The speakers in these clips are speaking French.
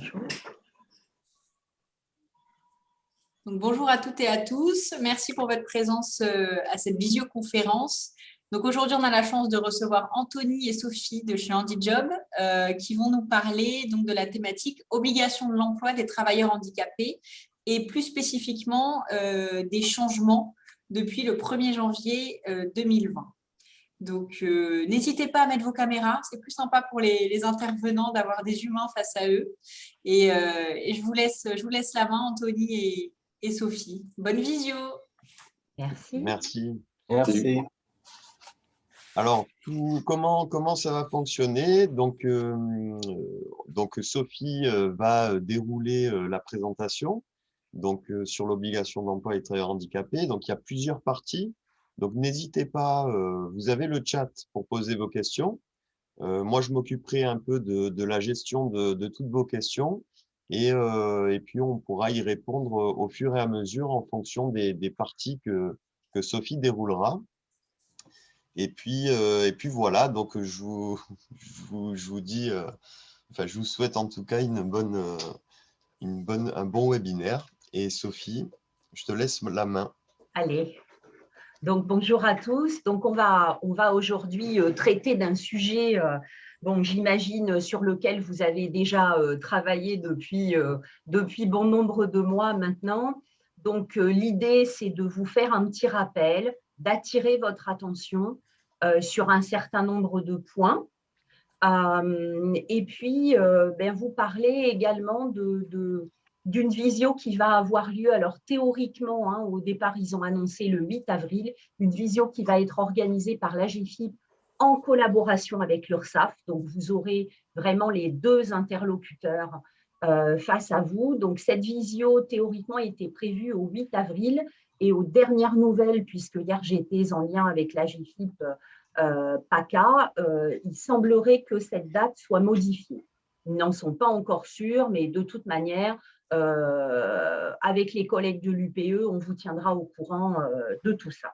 Bonjour. Donc, bonjour à toutes et à tous. Merci pour votre présence à cette visioconférence. Donc, aujourd'hui, on a la chance de recevoir Anthony et Sophie de chez HandiJob qui vont nous parler donc, de la thématique obligation de l'emploi des travailleurs handicapés et plus spécifiquement des changements depuis le 1er janvier 2020. Donc, n'hésitez pas à mettre vos caméras. C'est plus sympa pour les intervenants d'avoir des humains face à eux. Et je vous laisse la main, Anthony et Sophie. Bonne visio. Merci. Merci. Merci. Alors, comment ça va fonctionner? Donc, Sophie va dérouler la présentation sur l'obligation d'emploi des travailleurs handicapés. Donc, il y a plusieurs parties. Donc, n'hésitez pas, vous avez le chat pour poser vos questions. Moi, je m'occuperai un peu de la gestion de toutes vos questions et puis on pourra y répondre au fur et à mesure en fonction des parties que Sophie déroulera. Et puis voilà, donc je vous dis, je vous souhaite en tout cas un bon webinaire. Et Sophie, je te laisse la main. Allez. Donc, bonjour à tous. Donc, on va aujourd'hui traiter d'un sujet, j'imagine, sur lequel vous avez déjà travaillé depuis bon nombre de mois maintenant. Donc, l'idée, c'est de vous faire un petit rappel, d'attirer votre attention sur un certain nombre de points. Et puis, vous parler également d'une visio qui va avoir lieu. Alors, théoriquement, au départ, ils ont annoncé le 8 avril, une visio qui va être organisée par l'AGEFIP en collaboration avec l'URSSAF. Donc, vous aurez vraiment les deux interlocuteurs face à vous. Donc, cette visio, théoriquement, était prévue au 8 avril. Et aux dernières nouvelles, puisque hier, j'étais en lien avec l'AGEFIP PACA, il semblerait que cette date soit modifiée. Ils n'en sont pas encore sûrs, mais de toute manière, avec les collègues de l'UPE, on vous tiendra au courant de tout ça.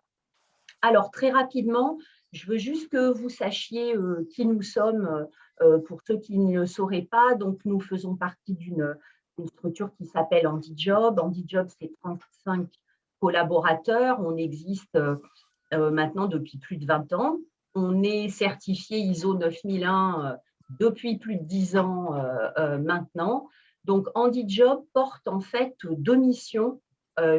Alors, très rapidement, je veux juste que vous sachiez qui nous sommes, pour ceux qui ne le sauraient pas. Donc, nous faisons partie d'une structure qui s'appelle HandiJob. HandiJob, c'est 35 collaborateurs. On existe maintenant depuis plus de 20 ans. On est certifié ISO 9001 depuis plus de 10 ans maintenant. Donc, HandiJob porte en fait deux missions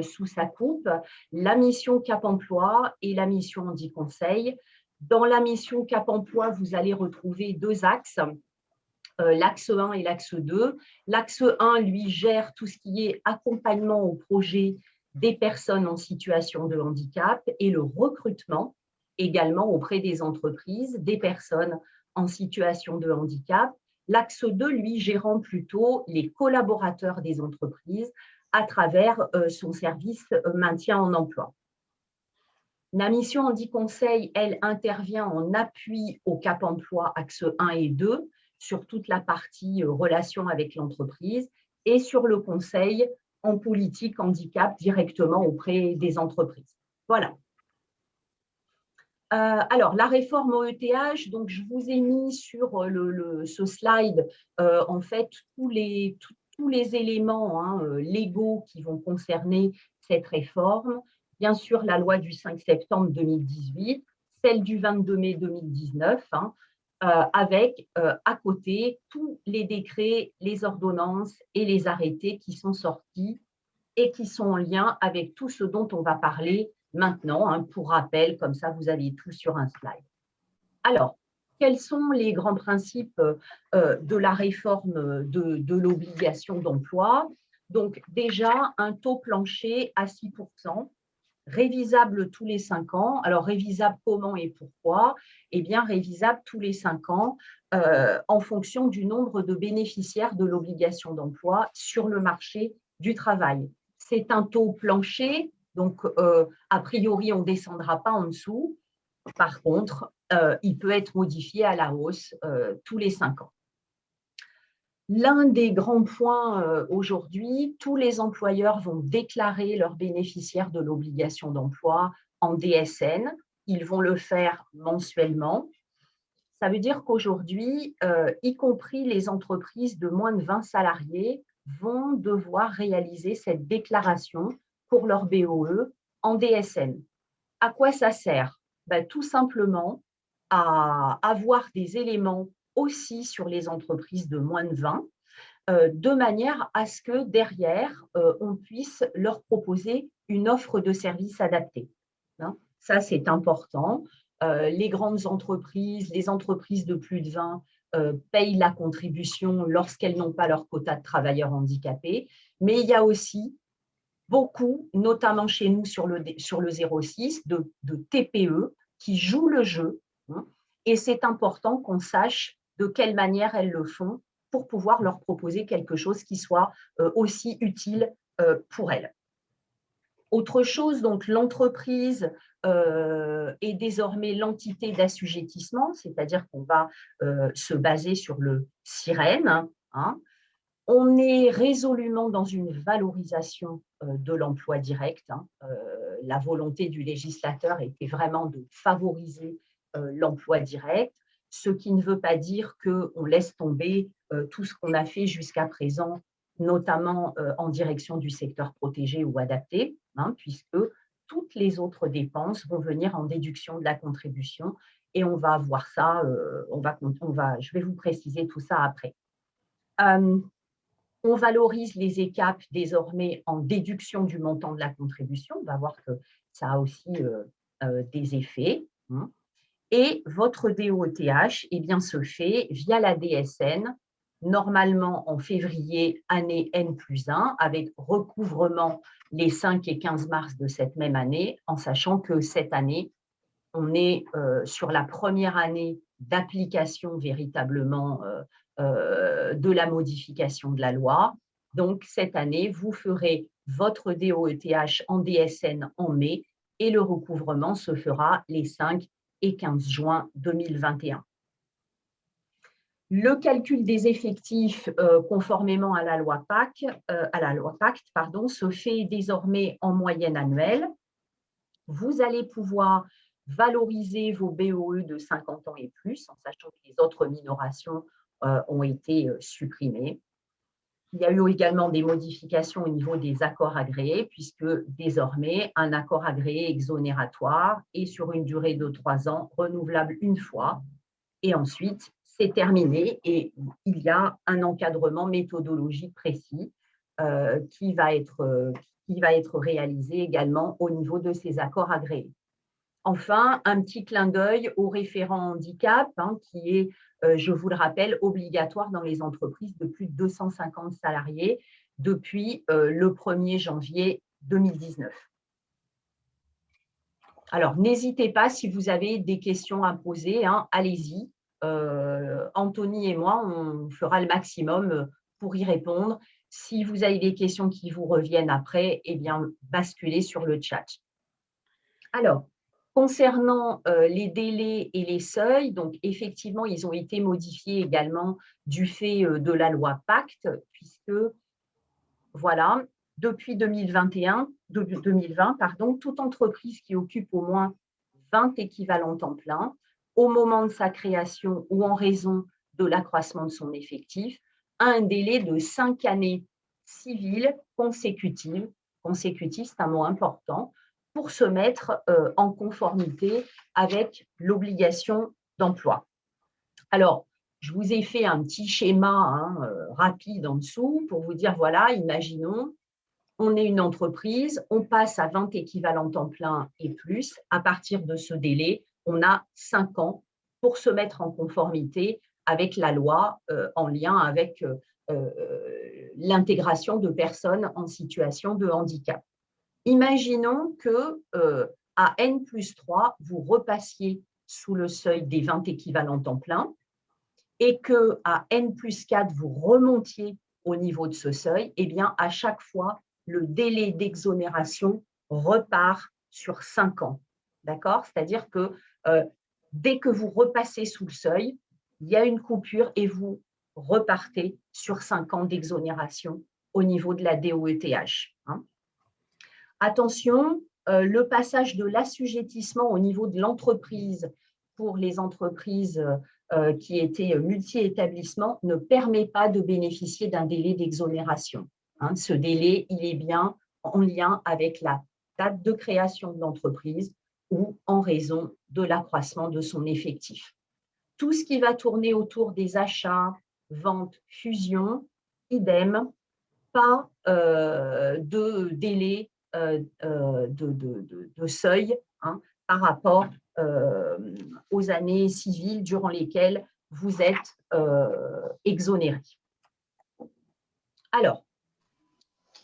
sous sa coupe, la mission Cap Emploi et la mission Handi Conseil. Dans la mission Cap Emploi, vous allez retrouver deux axes, l'axe 1 et l'axe 2. L'axe 1, lui, gère tout ce qui est accompagnement au projet des personnes en situation de handicap et le recrutement également auprès des entreprises, des personnes en situation de handicap. L'axe 2, lui, gérant plutôt les collaborateurs des entreprises à travers son service maintien en emploi. La mission Handi Conseil, elle, intervient en appui au Cap Emploi axe 1 et 2 sur toute la partie relation avec l'entreprise et sur le conseil en politique handicap directement auprès des entreprises. Voilà. Alors, la réforme OETH, donc je vous ai mis sur ce slide en fait tous les éléments légaux qui vont concerner cette réforme. Bien sûr, la loi du 5 septembre 2018, celle du 22 mai 2019, avec à côté tous les décrets, les ordonnances et les arrêtés qui sont sortis et qui sont en lien avec tout ce dont on va parler maintenant. Pour rappel, comme ça, vous avez tout sur un slide. Alors, quels sont les grands principes de la réforme de l'obligation d'emploi? Donc, déjà, un taux plancher à 6%, révisable tous les 5 ans. Alors, révisable comment et pourquoi? Eh bien, révisable tous les 5 ans en fonction du nombre de bénéficiaires de l'obligation d'emploi sur le marché du travail. C'est un taux plancher, donc a priori, on ne descendra pas en dessous. Par contre, il peut être modifié à la hausse tous les 5 ans. L'un des grands points aujourd'hui, tous les employeurs vont déclarer leurs bénéficiaires de l'obligation d'emploi en DSN. Ils vont le faire mensuellement. Ça veut dire qu'aujourd'hui, y compris les entreprises de moins de 20 salariés vont devoir réaliser cette déclaration pour leur BOE en DSN. À quoi ça sert? Tout simplement à avoir des éléments aussi sur les entreprises de moins de 20, de manière à ce que derrière, on puisse leur proposer une offre de service adaptée. Hein, ça, c'est important. Les grandes entreprises, les entreprises de plus de 20 payent la contribution lorsqu'elles n'ont pas leur quota de travailleurs handicapés, mais il y a aussi beaucoup, notamment chez nous sur le 06, de TPE qui jouent le jeu, hein, et c'est important qu'on sache de quelle manière elles le font pour pouvoir leur proposer quelque chose qui soit aussi utile pour elles. Autre chose, donc l'entreprise est désormais l'entité d'assujettissement, c'est-à-dire qu'on va se baser sur le SIREN, hein. On est résolument dans une valorisation de l'emploi direct, hein. La volonté du législateur était vraiment de favoriser l'emploi direct, ce qui ne veut pas dire qu'on laisse tomber tout ce qu'on a fait jusqu'à présent, notamment en direction du secteur protégé ou adapté, hein, puisque toutes les autres dépenses vont venir en déduction de la contribution et on va voir ça, je vais vous préciser tout ça après. On valorise les ECAP désormais en déduction du montant de la contribution. On va voir que ça a aussi des effets. Hein. Et votre DOETH se fait via la DSN, normalement en février, année N+1, avec recouvrement les 5 et 15 mars de cette même année, en sachant que cette année, on est sur la première année d'application véritablement de la modification de la loi. Donc, cette année, vous ferez votre DOETH en DSN en mai et le recouvrement se fera les 5 et 15 juin 2021. Le calcul des effectifs conformément à la loi Pacte, se fait désormais en moyenne annuelle. Vous allez pouvoir valoriser vos BOE de 50 ans et plus, en sachant que les autres minorations ont été supprimées. Il y a eu également des modifications au niveau des accords agréés, puisque désormais, un accord agréé exonératoire est sur une durée de 3 ans, renouvelable une fois, et ensuite, c'est terminé et il y a un encadrement méthodologique précis qui va être réalisé également au niveau de ces accords agréés. Enfin, un petit clin d'œil au référent handicap, hein, qui est, je vous le rappelle, obligatoire dans les entreprises de plus de 250 salariés depuis le 1er janvier 2019. Alors, n'hésitez pas, si vous avez des questions à poser, hein, allez-y. Anthony et moi, on fera le maximum pour y répondre. Si vous avez des questions qui vous reviennent après, eh bien, basculez sur le chat. Alors, concernant les délais et les seuils, donc effectivement, ils ont été modifiés également du fait de la loi Pacte, puisque, voilà, depuis 2020, toute entreprise qui occupe au moins 20 équivalents temps plein, au moment de sa création ou en raison de l'accroissement de son effectif, a un délai de 5 années civiles consécutives. Consécutif, c'est un mot important, pour se mettre en conformité avec l'obligation d'emploi. Alors, je vous ai fait un petit schéma rapide en dessous pour vous dire, voilà, imaginons, on est une entreprise, on passe à 20 équivalents temps plein et plus. À partir de ce délai, on a 5 ans pour se mettre en conformité avec la loi en lien avec l'intégration de personnes en situation de handicap. Imaginons que à N+3, vous repassiez sous le seuil des 20 équivalents temps plein et qu'à N+4, vous remontiez au niveau de ce seuil, eh bien, à chaque fois, le délai d'exonération repart sur 5 ans. D'accord? C'est-à-dire que dès que vous repassez sous le seuil, il y a une coupure et vous repartez sur 5 ans d'exonération au niveau de la DOETH. Hein. Attention, le passage de l'assujettissement au niveau de l'entreprise pour les entreprises qui était multi-établissement ne permet pas de bénéficier d'un délai d'exonération. Hein, ce délai, il est bien en lien avec la date de création de l'entreprise ou en raison de l'accroissement de son effectif. Tout ce qui va tourner autour des achats, ventes, fusions, idem, pas de délai de seuil hein, par rapport aux années civiles durant lesquelles vous êtes exonéré. Alors,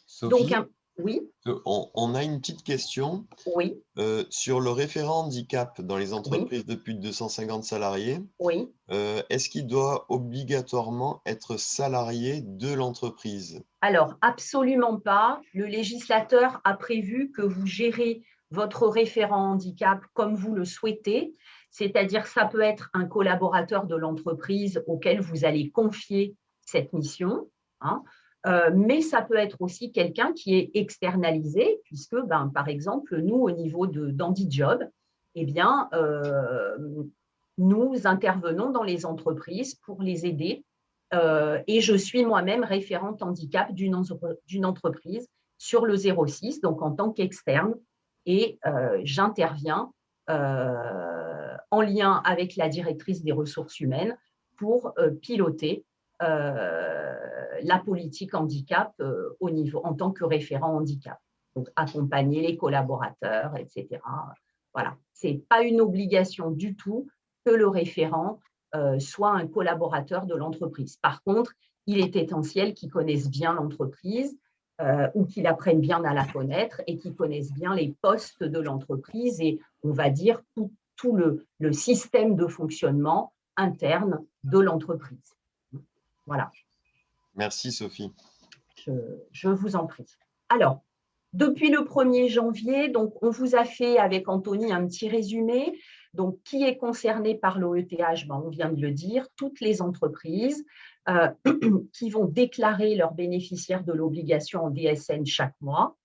Sophie, donc, oui, on a une petite question oui, sur le référent handicap dans les oui, entreprises de plus de 250 salariés. oui. Est-ce qu'il doit obligatoirement être salarié de l'entreprise? Alors, absolument pas. Le législateur a prévu que vous gérez votre référent handicap comme vous le souhaitez, c'est-à-dire ça peut être un collaborateur de l'entreprise auquel vous allez confier cette mission, hein, mais ça peut être aussi quelqu'un qui est externalisé, puisque, par exemple, nous, au niveau d'HandiJob, eh bien, nous intervenons dans les entreprises pour les aider et je suis moi-même référente handicap d'une entreprise sur le 06, donc en tant qu'externe, et j'interviens en lien avec la directrice des ressources humaines pour piloter la politique handicap au niveau, en tant que référent handicap. Donc, accompagner les collaborateurs, etc. Voilà, ce n'est pas une obligation du tout que le référent soit un collaborateur de l'entreprise. Par contre, il est essentiel qu'ils connaissent bien l'entreprise ou qu'ils apprennent bien à la connaître et qu'ils connaissent bien les postes de l'entreprise et, on va dire, tout le système de fonctionnement interne de l'entreprise. Voilà. Merci, Sophie. Je vous en prie. Alors, depuis le 1er janvier, donc, on vous a fait avec Anthony un petit résumé. Donc, qui est concerné par l'OETH? On vient de le dire, toutes les entreprises qui vont déclarer leurs bénéficiaires de l'obligation en DSN chaque mois.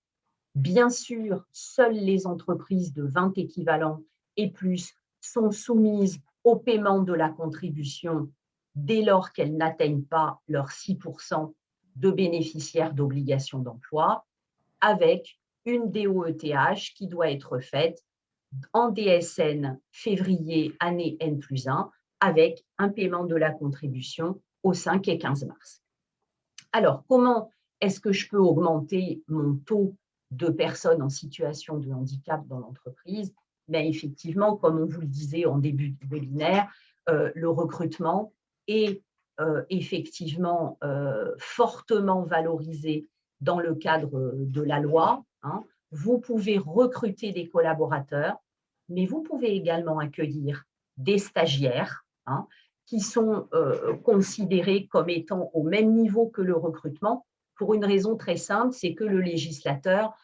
Bien sûr, seules les entreprises de 20 équivalents et plus sont soumises au paiement de la contribution dès lors qu'elles n'atteignent pas leurs 6% de bénéficiaires d'obligation d'emploi, avec une DOETH qui doit être faite en DSN février année N+1 avec un paiement de la contribution au 5 et 15 mars. Alors, comment est-ce que je peux augmenter mon taux de personnes en situation de handicap dans l'entreprise? Bien, effectivement, comme on vous le disait en début de webinaire, le recrutement est effectivement fortement valorisé dans le cadre de la loi. Hein. Vous pouvez recruter des collaborateurs, mais vous pouvez également accueillir des stagiaires hein, qui sont considérés comme étant au même niveau que le recrutement pour une raison très simple, c'est que le législateur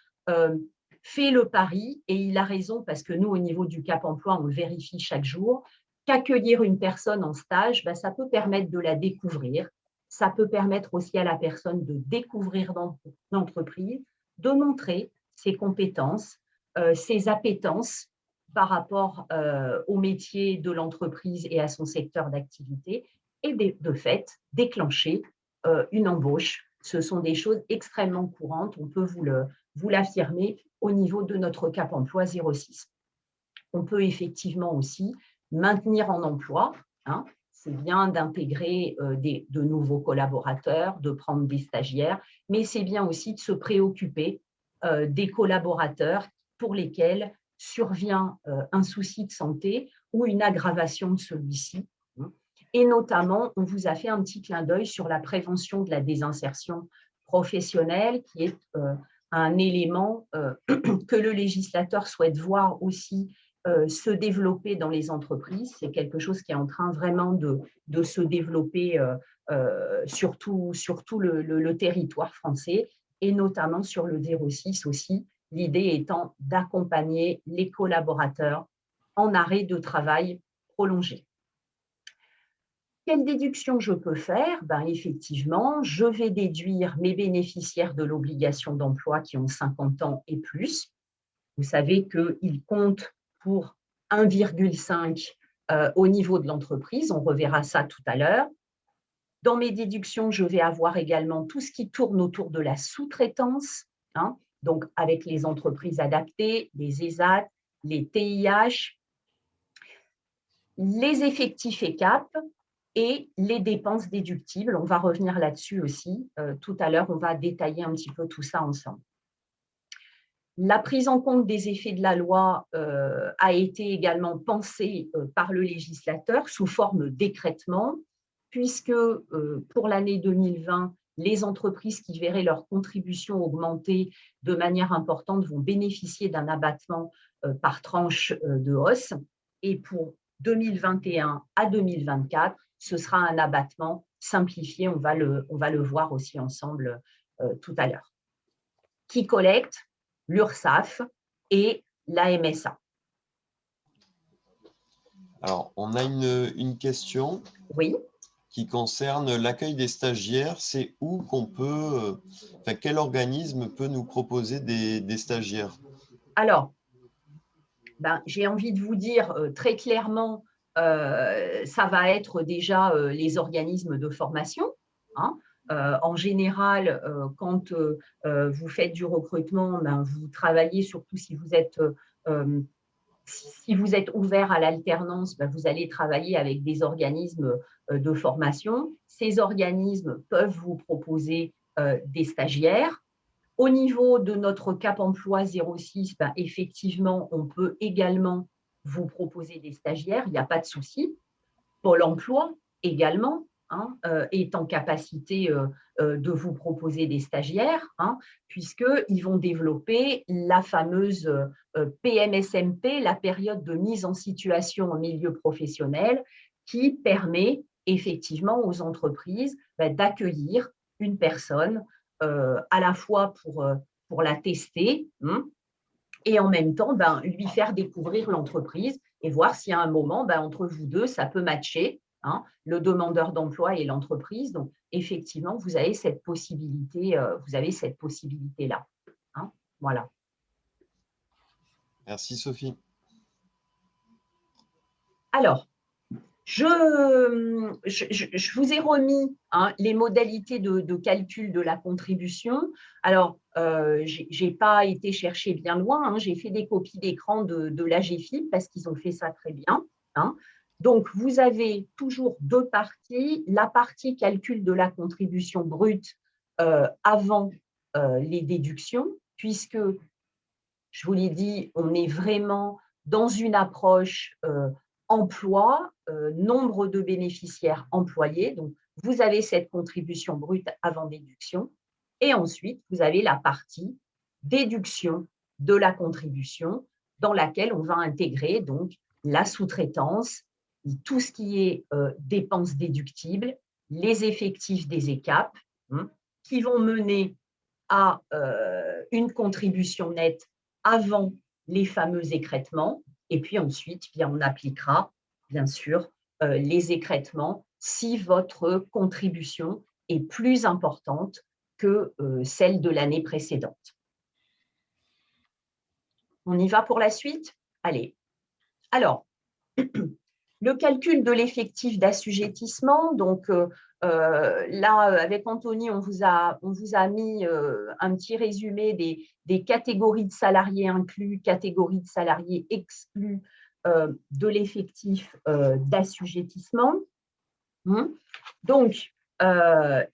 fait le pari, et il a raison parce que nous, au niveau du Cap Emploi, on le vérifie chaque jour, qu'accueillir une personne en stage, ça peut permettre de la découvrir, ça peut permettre aussi à la personne de découvrir l'entreprise, de montrer ses compétences, ses appétences par rapport au métier de l'entreprise et à son secteur d'activité, et de fait, déclencher une embauche. Ce sont des choses extrêmement courantes, on peut vous l'affirmer au niveau de notre Cap Emploi 06. On peut effectivement aussi maintenir en emploi, hein, c'est bien d'intégrer de nouveaux collaborateurs, de prendre des stagiaires, mais c'est bien aussi de se préoccuper des collaborateurs pour lesquels survient un souci de santé ou une aggravation de celui-ci. Et notamment, on vous a fait un petit clin d'œil sur la prévention de la désinsertion professionnelle, qui est un élément que le législateur souhaite voir aussi se développer dans les entreprises. C'est quelque chose qui est en train vraiment de se développer sur tout le territoire français et notamment sur le 06 aussi. L'idée étant d'accompagner les collaborateurs en arrêt de travail prolongé. Quelle déduction je peux faire? Effectivement, je vais déduire mes bénéficiaires de l'obligation d'emploi qui ont 50 ans et plus. Vous savez qu'ils comptent pour 1,5 au niveau de l'entreprise. On reverra ça tout à l'heure. Dans mes déductions, je vais avoir également tout ce qui tourne autour de la sous-traitance, hein, donc avec les entreprises adaptées, les ESAT, les TIH, les effectifs ECAP et les dépenses déductibles. On va revenir là-dessus aussi. Tout à l'heure, on va détailler un petit peu tout ça ensemble. La prise en compte des effets de la loi a été également pensée par le législateur sous forme d'écrêtement, puisque pour l'année 2020, les entreprises qui verraient leur contribution augmenter de manière importante vont bénéficier d'un abattement par tranche de hausse. Et pour 2021 à 2024, ce sera un abattement simplifié. On va le voir aussi ensemble tout à l'heure. Qui collecte? L'URSSAF et la MSA. Alors, on a une question qui concerne l'accueil des stagiaires. C'est où qu'on peut, quel organisme peut nous proposer des stagiaires? Alors, j'ai envie de vous dire très clairement, ça va être déjà les organismes de formation, hein. En général, quand vous faites du recrutement, vous travaillez surtout si vous êtes ouvert à l'alternance, vous allez travailler avec des organismes de formation. Ces organismes peuvent vous proposer des stagiaires. Au niveau de notre Cap Emploi 06, effectivement, on peut également vous proposer des stagiaires, il n'y a pas de souci. Pôle emploi également est en capacité de vous proposer des stagiaires, puisqu'ils vont développer la fameuse PMSMP, la période de mise en situation en milieu professionnel, qui permet effectivement aux entreprises d'accueillir une personne à la fois pour la tester et en même temps lui faire découvrir l'entreprise et voir si à un moment, entre vous deux, ça peut matcher, le demandeur d'emploi et l'entreprise. Donc, effectivement, vous avez cette possibilité-là. Voilà. Merci, Sophie. Alors, je vous ai remis les modalités de calcul de la contribution. Alors, je n'ai pas été chercher bien loin, j'ai fait des copies d'écran de l'AGEFIP parce qu'ils ont fait ça très bien. Donc, vous avez toujours deux parties. La partie calcul de la contribution brute avant les déductions, puisque, je vous l'ai dit, on est vraiment dans une approche emploi, nombre de bénéficiaires employés. Donc, vous avez cette contribution brute avant déduction. Et ensuite, vous avez la partie déduction de la contribution dans laquelle on va intégrer donc la sous-traitance, tout ce qui est dépenses déductibles, les effectifs des ECAP, qui vont mener à une contribution nette avant les fameux écrêtements. Et puis ensuite, on appliquera, bien sûr, les écrêtements si votre contribution est plus importante que celle de l'année précédente. On y va pour la suite? Allez. Alors, le calcul de l'effectif d'assujettissement, donc là, avec Anthony, on vous a mis un petit résumé des catégories de salariés inclus, catégories de salariés exclus de l'effectif d'assujettissement. Donc,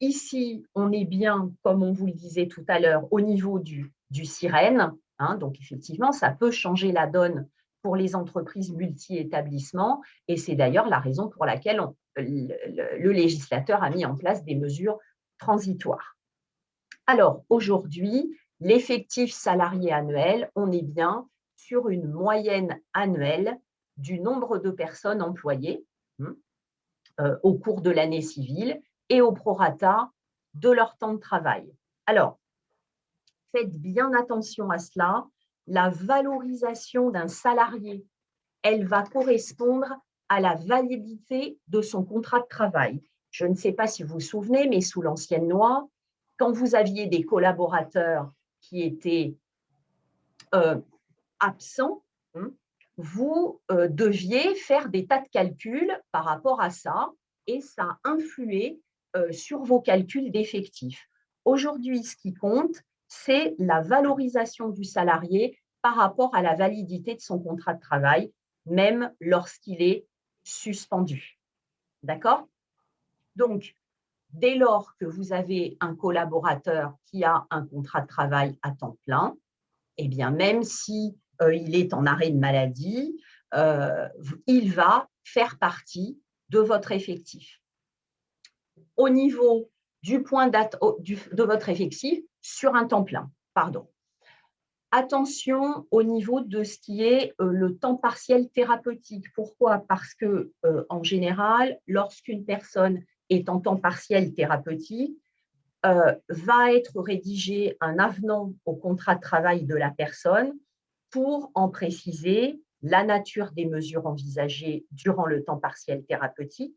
ici, on est bien, comme on vous le disait tout à l'heure, au niveau du sirène. Donc, effectivement, ça peut changer la donne pour les entreprises multi-établissements, et c'est d'ailleurs la raison pour laquelle le législateur a mis en place des mesures transitoires. Alors, aujourd'hui, l'effectif salarié annuel, on est bien sur une moyenne annuelle du nombre de personnes employées au cours de l'année civile et au prorata de leur temps de travail. Alors, faites bien attention à cela. La valorisation d'un salarié, elle va correspondre à la validité de son contrat de travail. Je ne sais pas si vous vous souvenez, mais sous l'ancienne loi, quand vous aviez des collaborateurs qui étaient absents, vous deviez faire des tas de calculs par rapport à ça et ça a influé sur vos calculs d'effectifs. Aujourd'hui, ce qui compte, c'est la valorisation du salarié par rapport à la validité de son contrat de travail, même lorsqu'il est suspendu. D'accord? Donc, dès lors que vous avez un collaborateur qui a un contrat de travail à temps plein, eh bien, même si il est en arrêt de maladie, il va faire partie de votre effectif. Au niveau du point de votre effectif sur un temps plein, pardon. Attention au niveau de ce qui est le temps partiel thérapeutique. Pourquoi? Parce que, en général, lorsqu'une personne est en temps partiel thérapeutique, va être rédigé un avenant au contrat de travail de la personne pour en préciser la nature des mesures envisagées durant le temps partiel thérapeutique,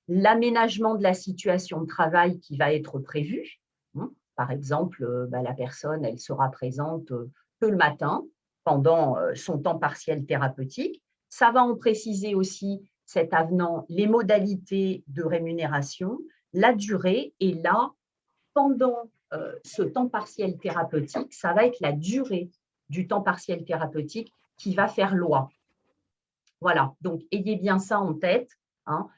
l'aménagement de la situation de travail qui va être prévu. Par exemple, la personne, elle sera présente que le matin pendant son temps partiel thérapeutique. Ça va en préciser aussi, cet avenant, les modalités de rémunération, la durée, et là, pendant ce temps partiel thérapeutique, ça va être la durée du temps partiel thérapeutique qui va faire loi. Voilà, donc ayez bien ça en tête, hein,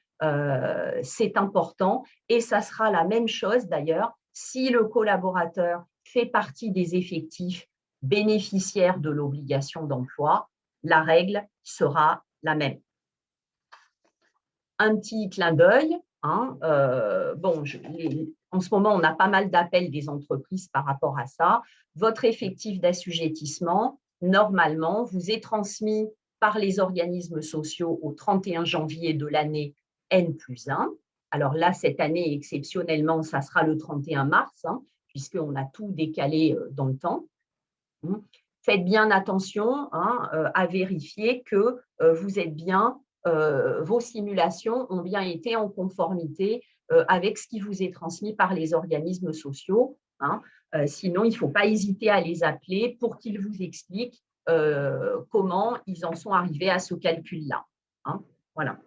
c'est important, et ça sera la même chose d'ailleurs si le collaborateur fait partie des effectifs bénéficiaires de l'obligation d'emploi, la règle sera la même. Un petit clin d'œil, hein, en ce moment, on a pas mal d'appels des entreprises par rapport à ça. Votre effectif d'assujettissement, normalement, vous est transmis par les organismes sociaux au 31 janvier de l'année N+1. Alors là, cette année, exceptionnellement, ça sera le 31 mars, hein, puisqu'on a tout décalé dans le temps. Faites bien attention, hein, à vérifier que vous êtes bien, vos simulations ont bien été en conformité avec ce qui vous est transmis par les organismes sociaux, hein. Sinon, il ne faut pas hésiter à les appeler pour qu'ils vous expliquent comment ils en sont arrivés à ce calcul-là, hein. Voilà.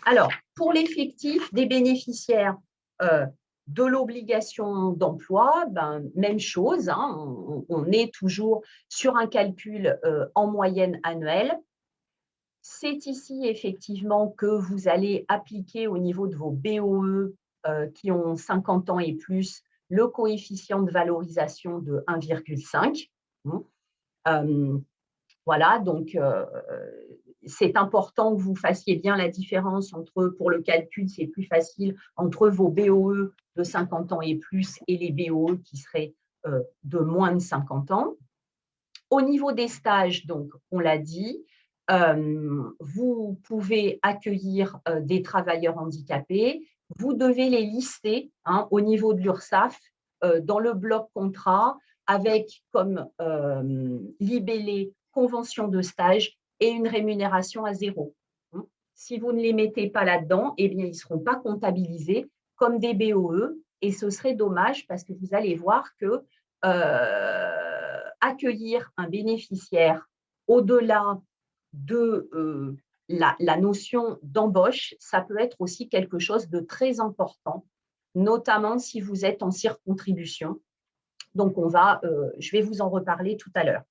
Alors, pour l'effectif des bénéficiaires de l'obligation d'emploi, même chose, hein, on est toujours sur un calcul en moyenne annuelle. C'est ici effectivement que vous allez appliquer au niveau de vos BOE qui ont 50 ans et plus le coefficient de valorisation de 1,5. Voilà, donc c'est important que vous fassiez bien la différence entre, pour le calcul, c'est plus facile, entre vos BOE de 50 ans et plus et les BOE qui seraient de moins de 50 ans. Au niveau des stages, donc, on l'a dit, vous pouvez accueillir des travailleurs handicapés. Vous devez les lister, hein, au niveau de l'URSSAF dans le bloc contrat avec comme libellé convention de stage et une rémunération à 0. Si vous ne les mettez pas là-dedans, eh bien, ils ne seront pas comptabilisés comme des BOE et ce serait dommage parce que vous allez voir que accueillir un bénéficiaire au-delà de la notion d'embauche, ça peut être aussi quelque chose de très important, notamment si vous êtes en circontribution. Donc, je vais vous en reparler tout à l'heure.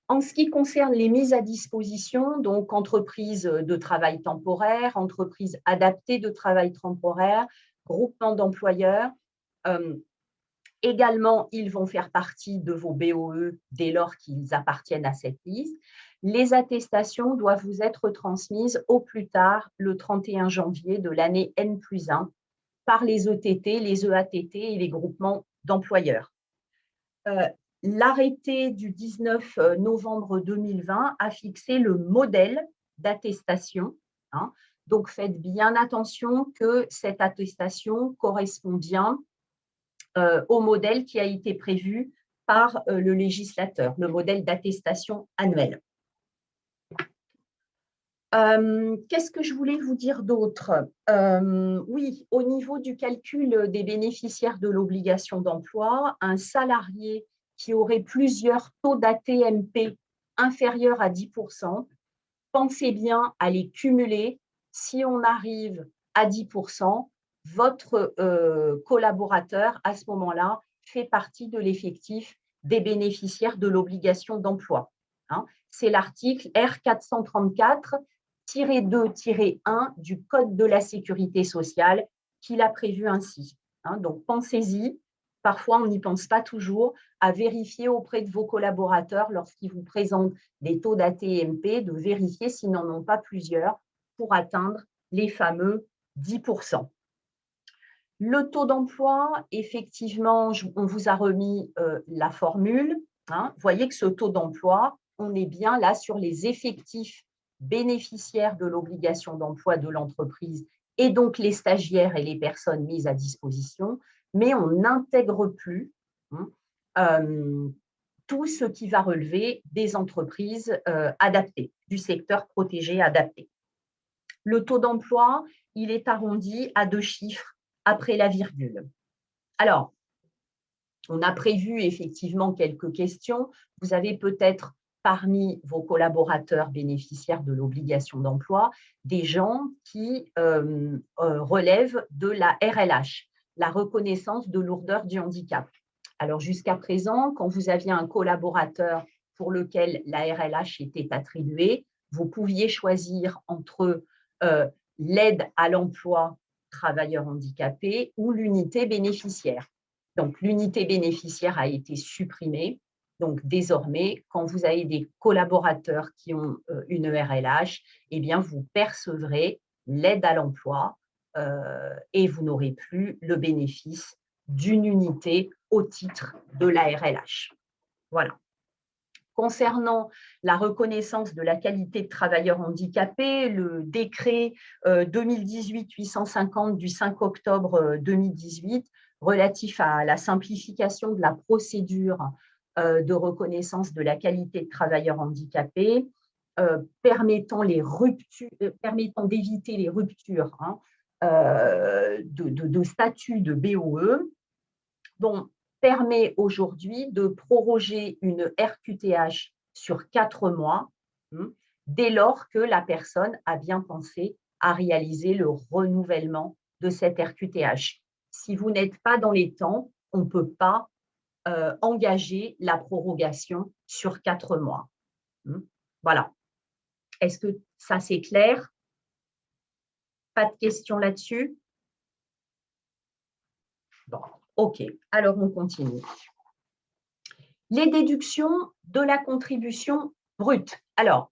En ce qui concerne les mises à disposition, donc entreprises de travail temporaire, entreprises adaptées de travail temporaire, groupements d'employeurs, également, ils vont faire partie de vos BOE dès lors qu'ils appartiennent à cette liste. Les attestations doivent vous être transmises au plus tard le 31 janvier de l'année N+1 par les ETT, les EATT et les groupements d'employeurs. L'arrêté du 19 novembre 2020 a fixé le modèle d'attestation, hein. Donc, faites bien attention que cette attestation correspond bien au modèle qui a été prévu par le législateur, le modèle d'attestation annuelle. Qu'est-ce que je voulais vous dire d'autre? Oui, au niveau du calcul des bénéficiaires de l'obligation d'emploi, un salarié qui auraient plusieurs taux d'AT-MP inférieurs à 10%, pensez bien à les cumuler. Si on arrive à 10%, votre collaborateur, à ce moment-là, fait partie de l'effectif des bénéficiaires de l'obligation d'emploi. Hein. C'est l'article R434-2-1 du Code de la sécurité sociale qui l'a prévu ainsi. Hein. Donc, pensez-y. Parfois, on n'y pense pas toujours, à vérifier auprès de vos collaborateurs lorsqu'ils vous présentent des taux d'AT-MP, de vérifier s'ils n'en ont pas plusieurs pour atteindre les fameux 10%. Le taux d'emploi, effectivement, on vous a remis la formule. Hein. Vous voyez que ce taux d'emploi, on est bien là sur les effectifs bénéficiaires de l'obligation d'emploi de l'entreprise et donc les stagiaires et les personnes mises à disposition, mais on n'intègre plus tout ce qui va relever des entreprises adaptées, du secteur protégé adapté. Le taux d'emploi, il est arrondi à 2 chiffres après la virgule. Alors, on a prévu effectivement quelques questions. Vous avez peut-être parmi vos collaborateurs bénéficiaires de l'obligation d'emploi des gens qui relèvent de la RLH, la reconnaissance de lourdeur du handicap. Alors, jusqu'à présent, quand vous aviez un collaborateur pour lequel la RLH était attribuée, vous pouviez choisir entre l'aide à l'emploi travailleur handicapé ou l'unité bénéficiaire. Donc, l'unité bénéficiaire a été supprimée. Donc, désormais, quand vous avez des collaborateurs qui ont une RLH, eh bien, vous percevrez l'aide à l'emploi et vous n'aurez plus le bénéfice d'une unité au titre de la RLH. Voilà. Concernant la reconnaissance de la qualité de travailleur handicapé, le décret 2018-850 du 5 octobre 2018 relatif à la simplification de la procédure de reconnaissance de la qualité de travailleur handicapé, permettant d'éviter les ruptures de statut de BOE, permet aujourd'hui de proroger une RQTH sur 4 mois dès lors que la personne a bien pensé à réaliser le renouvellement de cette RQTH. Si vous n'êtes pas dans les temps, on ne peut pas engager la prorogation sur 4 mois. Voilà. Est-ce que ça c'est clair? Pas de questions là-dessus? Bon. OK, alors on continue. Les déductions de la contribution brute. Alors,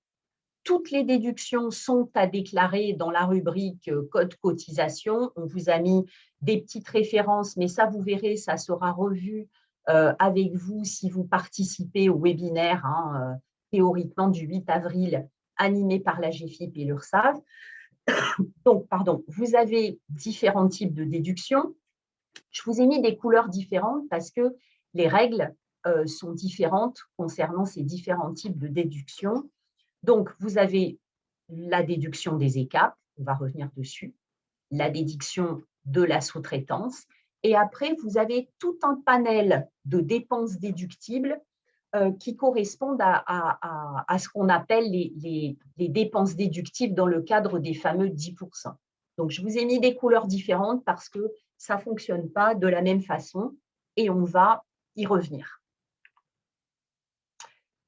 toutes les déductions sont à déclarer dans la rubrique Code cotisation. On vous a mis des petites références, mais ça, vous verrez, ça sera revu avec vous si vous participez au webinaire théoriquement du 8 avril animé par la GFIP et l'URSSAF. Donc, pardon, vous avez différents types de déductions. Je vous ai mis des couleurs différentes parce que les règles sont différentes concernant ces différents types de déductions. Donc, vous avez la déduction des ECAP, on va revenir dessus, la déduction de la sous-traitance, et après, vous avez tout un panel de dépenses déductibles qui correspondent à ce qu'on appelle les dépenses déductibles dans le cadre des fameux 10%. Donc, je vous ai mis des couleurs différentes parce que ça ne fonctionne pas de la même façon et on va y revenir.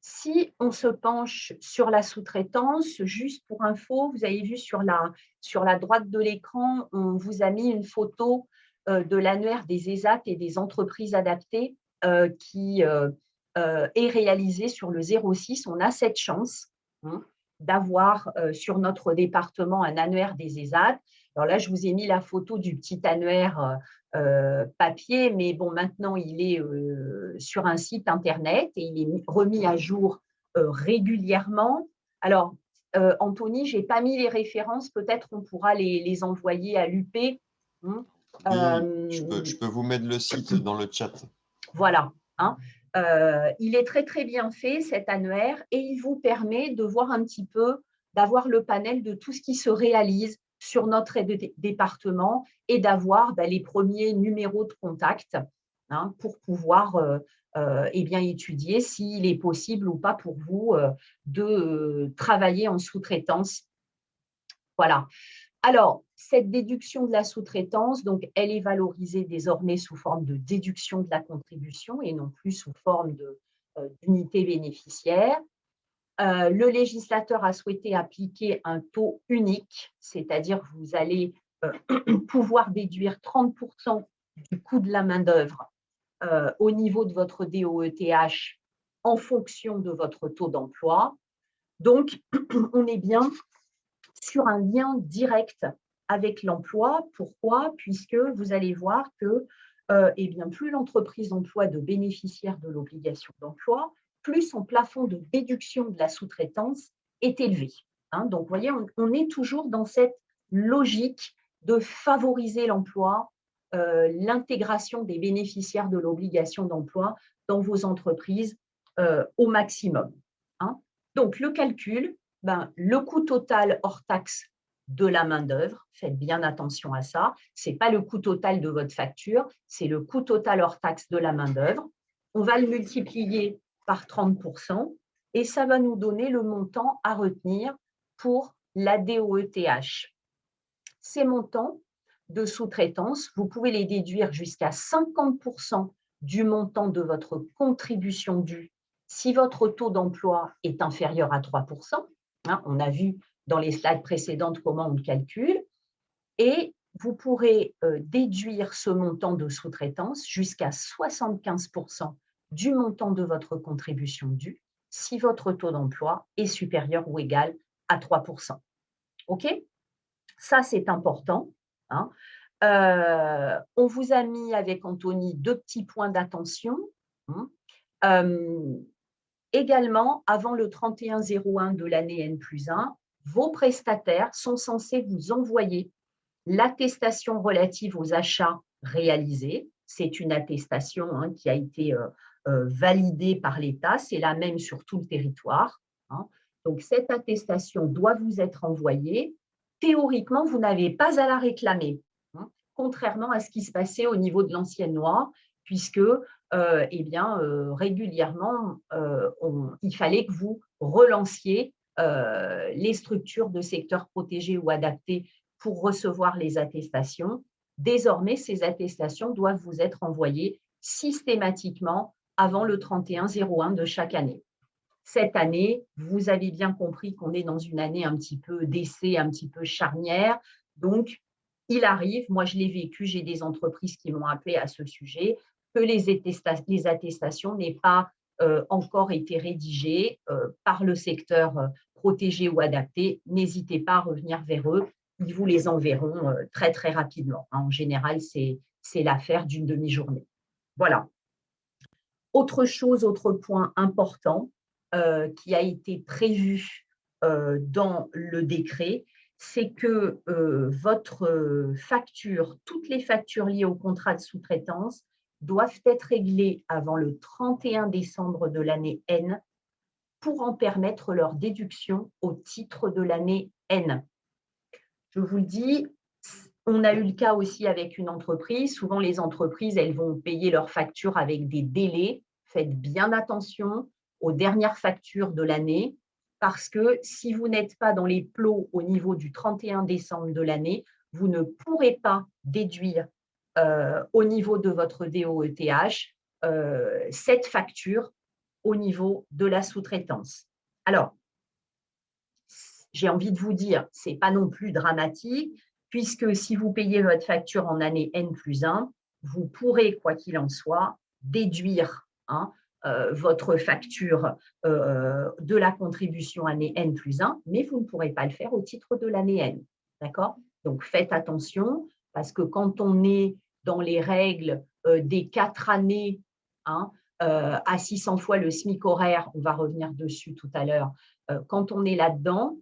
Si on se penche sur la sous-traitance, juste pour info, vous avez vu sur la droite de l'écran, on vous a mis une photo de l'annuaire des ESAT et des entreprises adaptées qui est réalisé sur le 06. On a cette chance d'avoir sur notre département un annuaire des ESAT. Alors là, je vous ai mis la photo du petit annuaire papier, mais bon, maintenant, il est sur un site internet et il est remis à jour régulièrement. Alors, Anthony, je n'ai pas mis les références, peut-être on pourra les envoyer à l'UP. Je peux vous mettre le site dans le chat. Voilà. Il est très, très bien fait, cet annuaire, et il vous permet de voir un petit peu, d'avoir le panel de tout ce qui se réalise sur notre département et d'avoir les premiers numéros de contact pour pouvoir eh bien, étudier s'il est possible ou pas pour vous de travailler en sous-traitance. Voilà. Alors, cette déduction de la sous-traitance, donc, elle est valorisée désormais sous forme de déduction de la contribution et non plus sous forme d'unité bénéficiaire. Le législateur a souhaité appliquer un taux unique, c'est-à-dire que vous allez pouvoir déduire 30% du coût de la main-d'œuvre au niveau de votre DOETH en fonction de votre taux d'emploi. Donc, on est bien sur un lien direct avec l'emploi. Pourquoi? Puisque vous allez voir que eh bien, plus l'entreprise emploie de bénéficiaires de l'obligation d'emploi, plus son plafond de déduction de la sous-traitance est élevé. Donc, vous voyez, on est toujours dans cette logique de favoriser l'emploi, l'intégration des bénéficiaires de l'obligation d'emploi dans vos entreprises au maximum. Donc, le calcul, le coût total hors taxe de la main-d'œuvre, faites bien attention à ça, ce n'est pas le coût total de votre facture, c'est le coût total hors taxe de la main-d'œuvre. On va le multiplier par 30% et ça va nous donner le montant à retenir pour la DOETH. Ces montants de sous-traitance, vous pouvez les déduire jusqu'à 50% du montant de votre contribution due si votre taux d'emploi est inférieur à 3%. On a vu dans les slides précédentes comment on le calcule. Et vous pourrez déduire ce montant de sous-traitance jusqu'à 75% du montant de votre contribution due si votre taux d'emploi est supérieur ou égal à 3%. OK? Ça, c'est important. On vous a mis avec Anthony 2 petits points d'attention. Également, avant le 31/01 de l'année N+1, vos prestataires sont censés vous envoyer l'attestation relative aux achats réalisés. C'est une attestation qui a été validée par l'État, c'est la même sur tout le territoire. Donc, cette attestation doit vous être envoyée. Théoriquement, vous n'avez pas à la réclamer, contrairement à ce qui se passait au niveau de l'ancienne loi, puisque régulièrement, il fallait que vous relanciez les structures de secteurs protégés ou adaptés pour recevoir les attestations. Désormais, ces attestations doivent vous être envoyées systématiquement avant le 31/01 de chaque année. Cette année, vous avez bien compris qu'on est dans une année un petit peu d'essai, un petit peu charnière. Donc, il arrive, moi je l'ai vécu, j'ai des entreprises qui m'ont appelé à ce sujet, que les attestations n'aient pas encore été rédigées par le secteur protégé ou adapté. N'hésitez pas à revenir vers eux, ils vous les enverront très, très rapidement. En général, c'est l'affaire d'une demi-journée. Voilà. Autre chose, autre point important qui a été prévu dans le décret, c'est que votre facture, toutes les factures liées au contrat de sous-traitance doivent être réglées avant le 31 décembre de l'année N pour en permettre leur déduction au titre de l'année N. Je vous le dis, on a eu le cas aussi avec une entreprise. Souvent, les entreprises, elles vont payer leurs factures avec des délais. Faites bien attention aux dernières factures de l'année parce que si vous n'êtes pas dans les plots au niveau du 31 décembre de l'année, vous ne pourrez pas déduire au niveau de votre DOETH cette facture au niveau de la sous-traitance. Alors, j'ai envie de vous dire, ce n'est pas non plus dramatique, puisque si vous payez votre facture en année N+1, vous pourrez, quoi qu'il en soit, déduire votre facture de la contribution année N+1, mais vous ne pourrez pas le faire au titre de l'année N. D'accord? Donc, faites attention, parce que quand on est dans les règles des 4 années à 600 fois le SMIC horaire, on va revenir dessus tout à l'heure, quand on est là-dedans,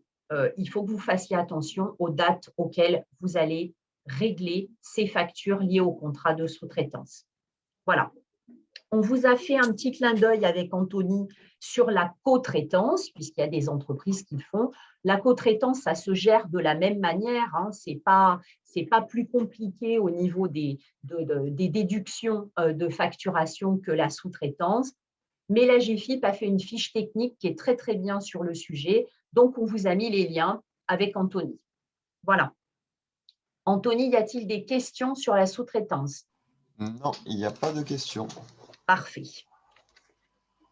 il faut que vous fassiez attention aux dates auxquelles vous allez régler ces factures liées au contrat de sous-traitance. Voilà. On vous a fait un petit clin d'œil avec Anthony sur la co-traitance, puisqu'il y a des entreprises qui le font. La co-traitance, ça se gère de la même manière. Hein. Ce n'est pas plus compliqué au niveau des déductions de facturation que la sous-traitance. Mais la GFIP a fait une fiche technique qui est très, très bien sur le sujet. Donc, on vous a mis les liens avec Anthony. Voilà. Anthony, y a-t-il des questions sur la sous-traitance? Non, il n'y a pas de questions. Parfait.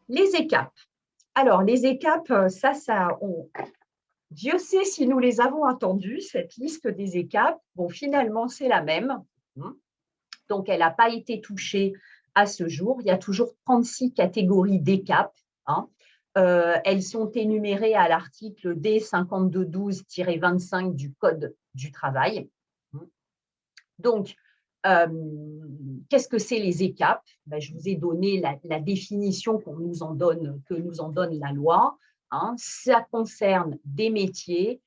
Les ECAP. Alors, les ECAP, Dieu sait si nous les avons attendus, cette liste des ECAP. Bon, finalement, c'est la même. Donc, elle n'a pas été touchée à ce jour. Il y a toujours 36 catégories d'ECAP. Elles sont énumérées à l'article D5212-25 du Code du travail. Donc, qu'est-ce que c'est les ECAP? Je vous ai donné la définition que nous en donne la loi. Ça concerne des métiers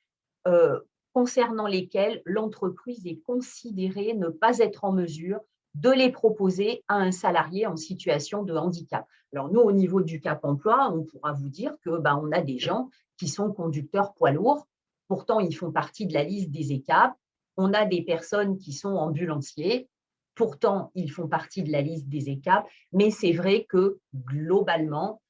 concernant lesquels l'entreprise est considérée ne pas être en mesure de les proposer à un salarié en situation de handicap. Alors, nous, au niveau du Cap emploi, on pourra vous dire qu'on a des gens qui sont conducteurs poids lourds. Pourtant, ils font partie de la liste des ECAP. On a des personnes qui sont ambulanciers, pourtant ils font partie de la liste des ECAP, mais c'est vrai que globalement,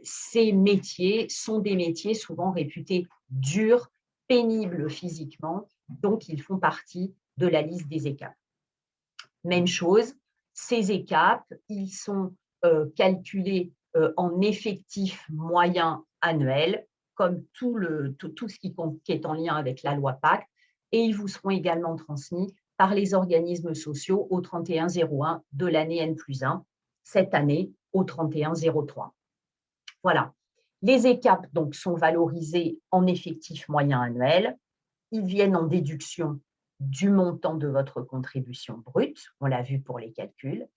ces métiers sont des métiers souvent réputés durs, pénibles physiquement, donc ils font partie de la liste des ECAP. Même chose, ces ECAP, ils sont calculés en effectif moyen annuel, comme tout ce qui est en lien avec la loi Pacte, et ils vous seront également transmis par les organismes sociaux au 31-01 de l'année N+1, cette année au 31-03. Voilà. Les ECAP donc, sont valorisés en effectif moyen annuel. Ils viennent en déduction du montant de votre contribution brute, on l'a vu pour les calculs,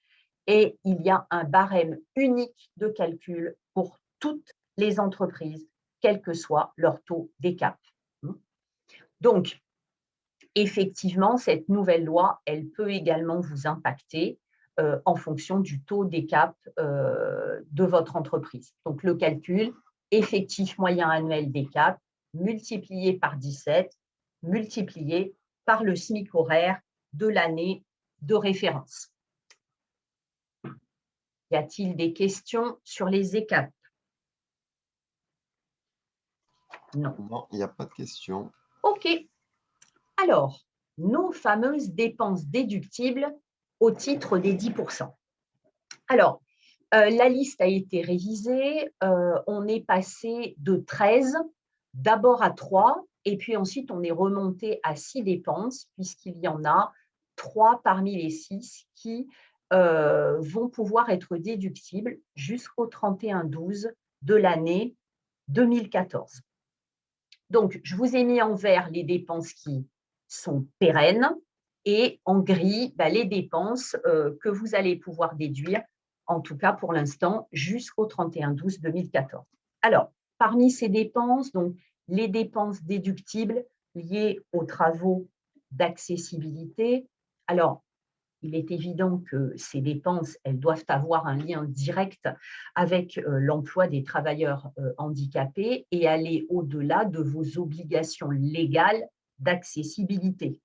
et il y a un barème unique de calcul pour toutes les entreprises, quel que soit leur taux d'ECAP. Donc, effectivement, cette nouvelle loi, elle peut également vous impacter en fonction du taux d'ECAP de votre entreprise. Donc, le calcul, effectif moyen annuel d'ECAP, multiplié par 17, multiplié par le SMIC horaire de l'année de référence. Y a-t-il des questions sur les ECAP? Non. Non, il n'y a pas de questions. OK. Alors, nos fameuses dépenses déductibles au titre des 10%. Alors, la liste a été révisée. On est passé de 13, d'abord à 3, et puis ensuite on est remonté à 6 dépenses, puisqu'il y en a 3 parmi les 6 qui vont pouvoir être déductibles jusqu'au 31-12 de l'année 2014. Donc, je vous ai mis en vert les dépenses qui sont pérennes et en gris, les dépenses que vous allez pouvoir déduire, en tout cas pour l'instant, jusqu'au 31-12-2014. Alors, parmi ces dépenses, donc, les dépenses déductibles liées aux travaux d'accessibilité. Alors, il est évident que ces dépenses, elles doivent avoir un lien direct avec l'emploi des travailleurs handicapés et aller au-delà de vos obligations légales d'accessibilité.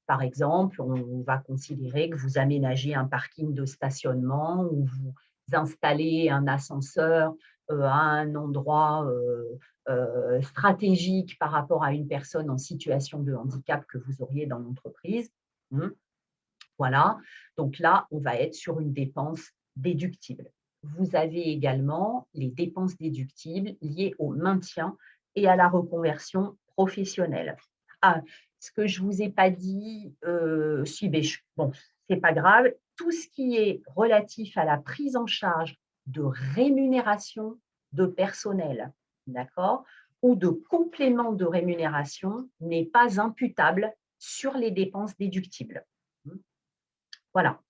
Par exemple, on va considérer que vous aménagez un parking de stationnement ou vous installez un ascenseur à un endroit stratégique par rapport à une personne en situation de handicap que vous auriez dans l'entreprise. Voilà, donc là, on va être sur une dépense déductible. Vous avez également les dépenses déductibles liées au maintien et à la reconversion professionnelle. Ce que je ne vous ai pas dit, bon, ce n'est pas grave, tout ce qui est relatif à la prise en charge de rémunération de personnel, d'accord, ou de complément de rémunération n'est pas imputable sur les dépenses déductibles. Voilà.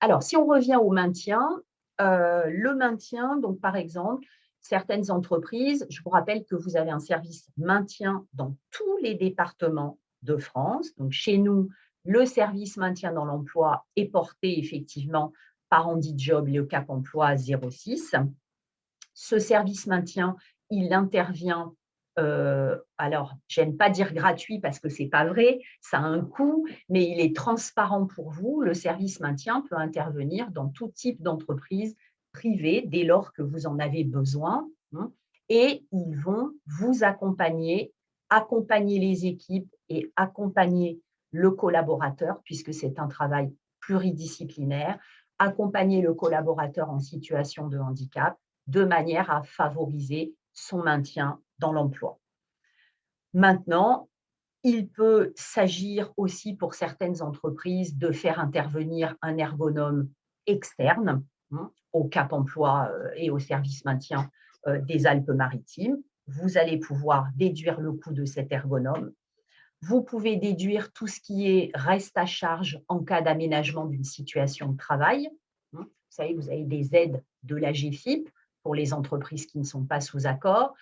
Alors, si on revient au maintien, le maintien, donc par exemple, certaines entreprises, je vous rappelle que vous avez un service maintien dans tous les départements de France. Donc, chez nous, le service maintien dans l'emploi est porté effectivement par HandiJob, le Cap Emploi 06. Ce service maintien, il intervient, alors j'aime pas dire gratuit parce que ce n'est pas vrai, ça a un coût, mais il est transparent pour vous. Le service maintien peut intervenir dans tout type d'entreprise privée dès lors que vous en avez besoin, hein, et ils vont vous accompagner les équipes et accompagner le collaborateur, puisque c'est un travail pluridisciplinaire, accompagner le collaborateur en situation de handicap de manière à favoriser son maintien dans l'emploi. Maintenant, il peut s'agir aussi pour certaines entreprises de faire intervenir un ergonome externe, hein, au Cap Emploi et au service maintien des Alpes-Maritimes. Vous allez pouvoir déduire le coût de cet ergonome. Vous pouvez déduire tout ce qui est reste à charge en cas d'aménagement d'une situation de travail. Vous savez, vous avez des aides de l'AGFIP pour les entreprises qui ne sont pas sous accord.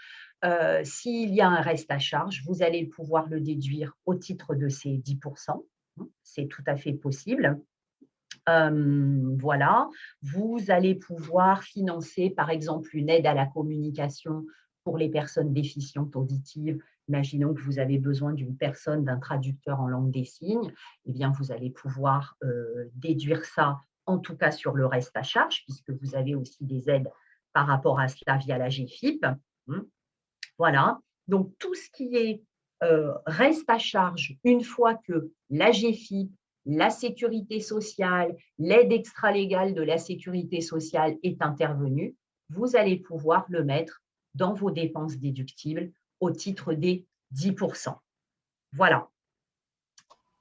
S'il y a un reste à charge, vous allez pouvoir le déduire au titre de ces 10%. C'est tout à fait possible. Voilà, vous allez pouvoir financer, par exemple, une aide à la communication pour les personnes déficientes auditives. Imaginons que vous avez besoin d'une personne, d'un traducteur en langue des signes. Eh bien, vous allez pouvoir déduire ça, en tout cas sur le reste à charge, puisque vous avez aussi des aides par rapport à cela via la GFIP. Voilà, donc tout ce qui est reste à charge, une fois que la GFIP, la sécurité sociale, l'aide extralégale de la sécurité sociale est intervenue, vous allez pouvoir le mettre dans vos dépenses déductibles au titre des 10%. Voilà.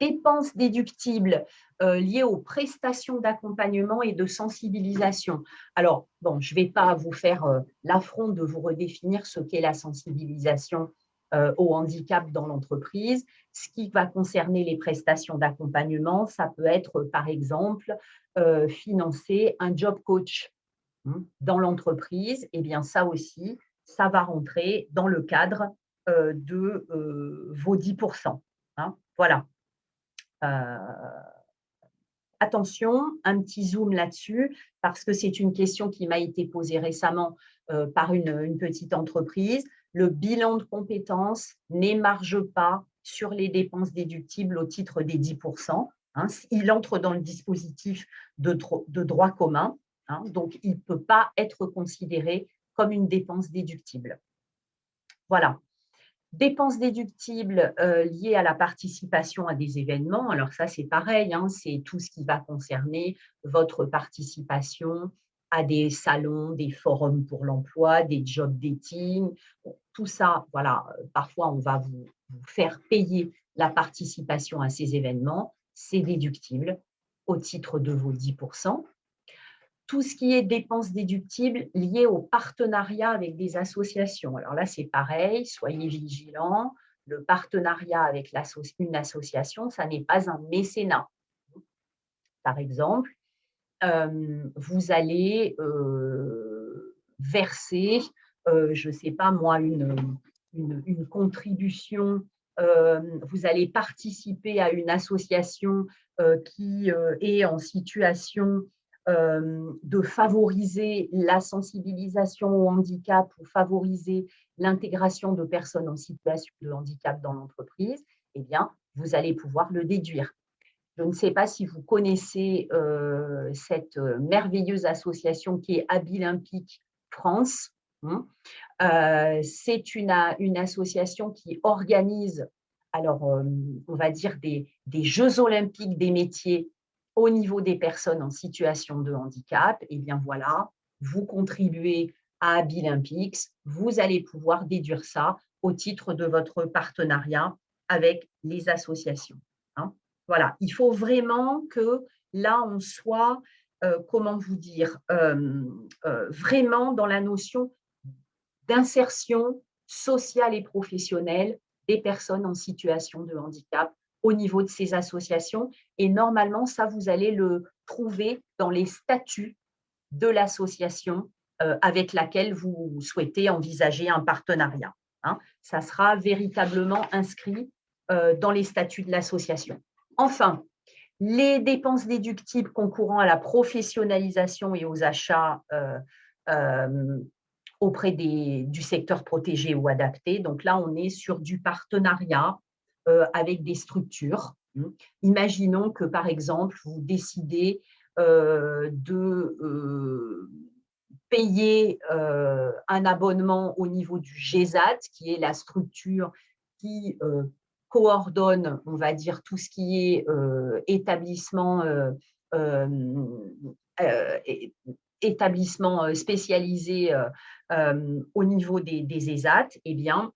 Dépenses déductibles liées aux prestations d'accompagnement et de sensibilisation. Alors, bon, je ne vais pas vous faire l'affront de vous redéfinir ce qu'est la sensibilisation au handicap dans l'entreprise. Ce qui va concerner les prestations d'accompagnement, ça peut être, par exemple, financer un job coach dans l'entreprise. Eh bien, ça aussi, ça va rentrer dans le cadre de vos 10%. Hein, voilà. Attention, un petit zoom là-dessus, parce que c'est une question qui m'a été posée récemment par une petite entreprise. Le bilan de compétences n'émarge pas sur les dépenses déductibles au titre des 10%. Hein, il entre dans le dispositif de droit commun, hein, donc il ne peut pas être considéré comme une dépense déductible. Voilà. Dépenses déductibles liées à la participation à des événements. Alors ça, c'est pareil, hein, c'est tout ce qui va concerner votre participation à des salons, des forums pour l'emploi, des job dating. Tout ça, voilà, parfois, on va vous faire payer la participation à ces événements. C'est déductible au titre de vos 10%. Tout ce qui est dépenses déductibles liées au partenariat avec des associations. Alors là, c'est pareil, soyez vigilants. Le partenariat avec une association, ça n'est pas un mécénat. Par exemple, vous allez verser, je ne sais pas moi, une contribution, vous allez participer à une association qui est en situation de favoriser la sensibilisation au handicap ou favoriser l'intégration de personnes en situation de handicap dans l'entreprise, eh bien, vous allez pouvoir le déduire. Je ne sais pas si vous connaissez cette merveilleuse association qui est Abilympique France. C'est une association qui organise, alors on va dire, des Jeux olympiques des métiers au niveau des personnes en situation de handicap. Et bien voilà, vous contribuez à Abilympics, vous allez pouvoir déduire ça au titre de votre partenariat avec les associations. Hein. Voilà, il faut vraiment que là, on soit, comment vous dire, vraiment dans la notion d'insertion sociale et professionnelle des personnes en situation de handicap au niveau de ces associations. Et normalement, ça, vous allez le trouver dans les statuts de l'association avec laquelle vous souhaitez envisager un partenariat. Hein. Ça sera véritablement inscrit dans les statuts de l'association. Enfin, Les dépenses déductibles concourant à la professionnalisation et aux achats auprès du secteur protégé ou adapté. Donc là, on est sur du partenariat avec des structures. Imaginons que, par exemple, vous décidez de payer un abonnement au niveau du GESAT, qui est la structure qui coordonne, on va dire, tout ce qui est établissement spécialisé au niveau des ESAT. Eh bien,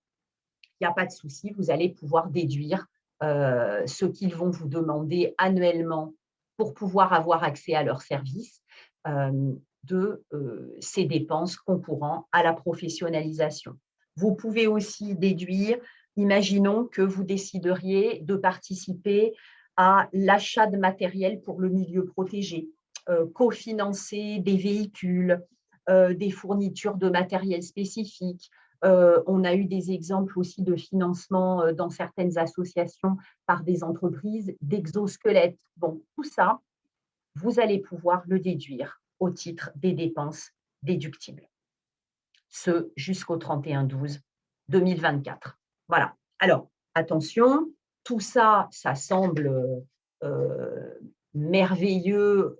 il n'y a pas de souci, vous allez pouvoir déduire ce qu'ils vont vous demander annuellement pour pouvoir avoir accès à leurs services de ces dépenses concourant à la professionnalisation. Vous pouvez aussi déduire, imaginons que vous décideriez de participer à l'achat de matériel pour le milieu protégé, cofinancer des véhicules, des fournitures de matériel spécifique. On a eu des exemples aussi de financement dans certaines associations par des entreprises d'exosquelettes. Bon, tout ça, vous allez pouvoir le déduire au titre des dépenses déductibles. Ce jusqu'au 31/12/2024. Voilà. Alors, attention, tout ça, ça semble merveilleux.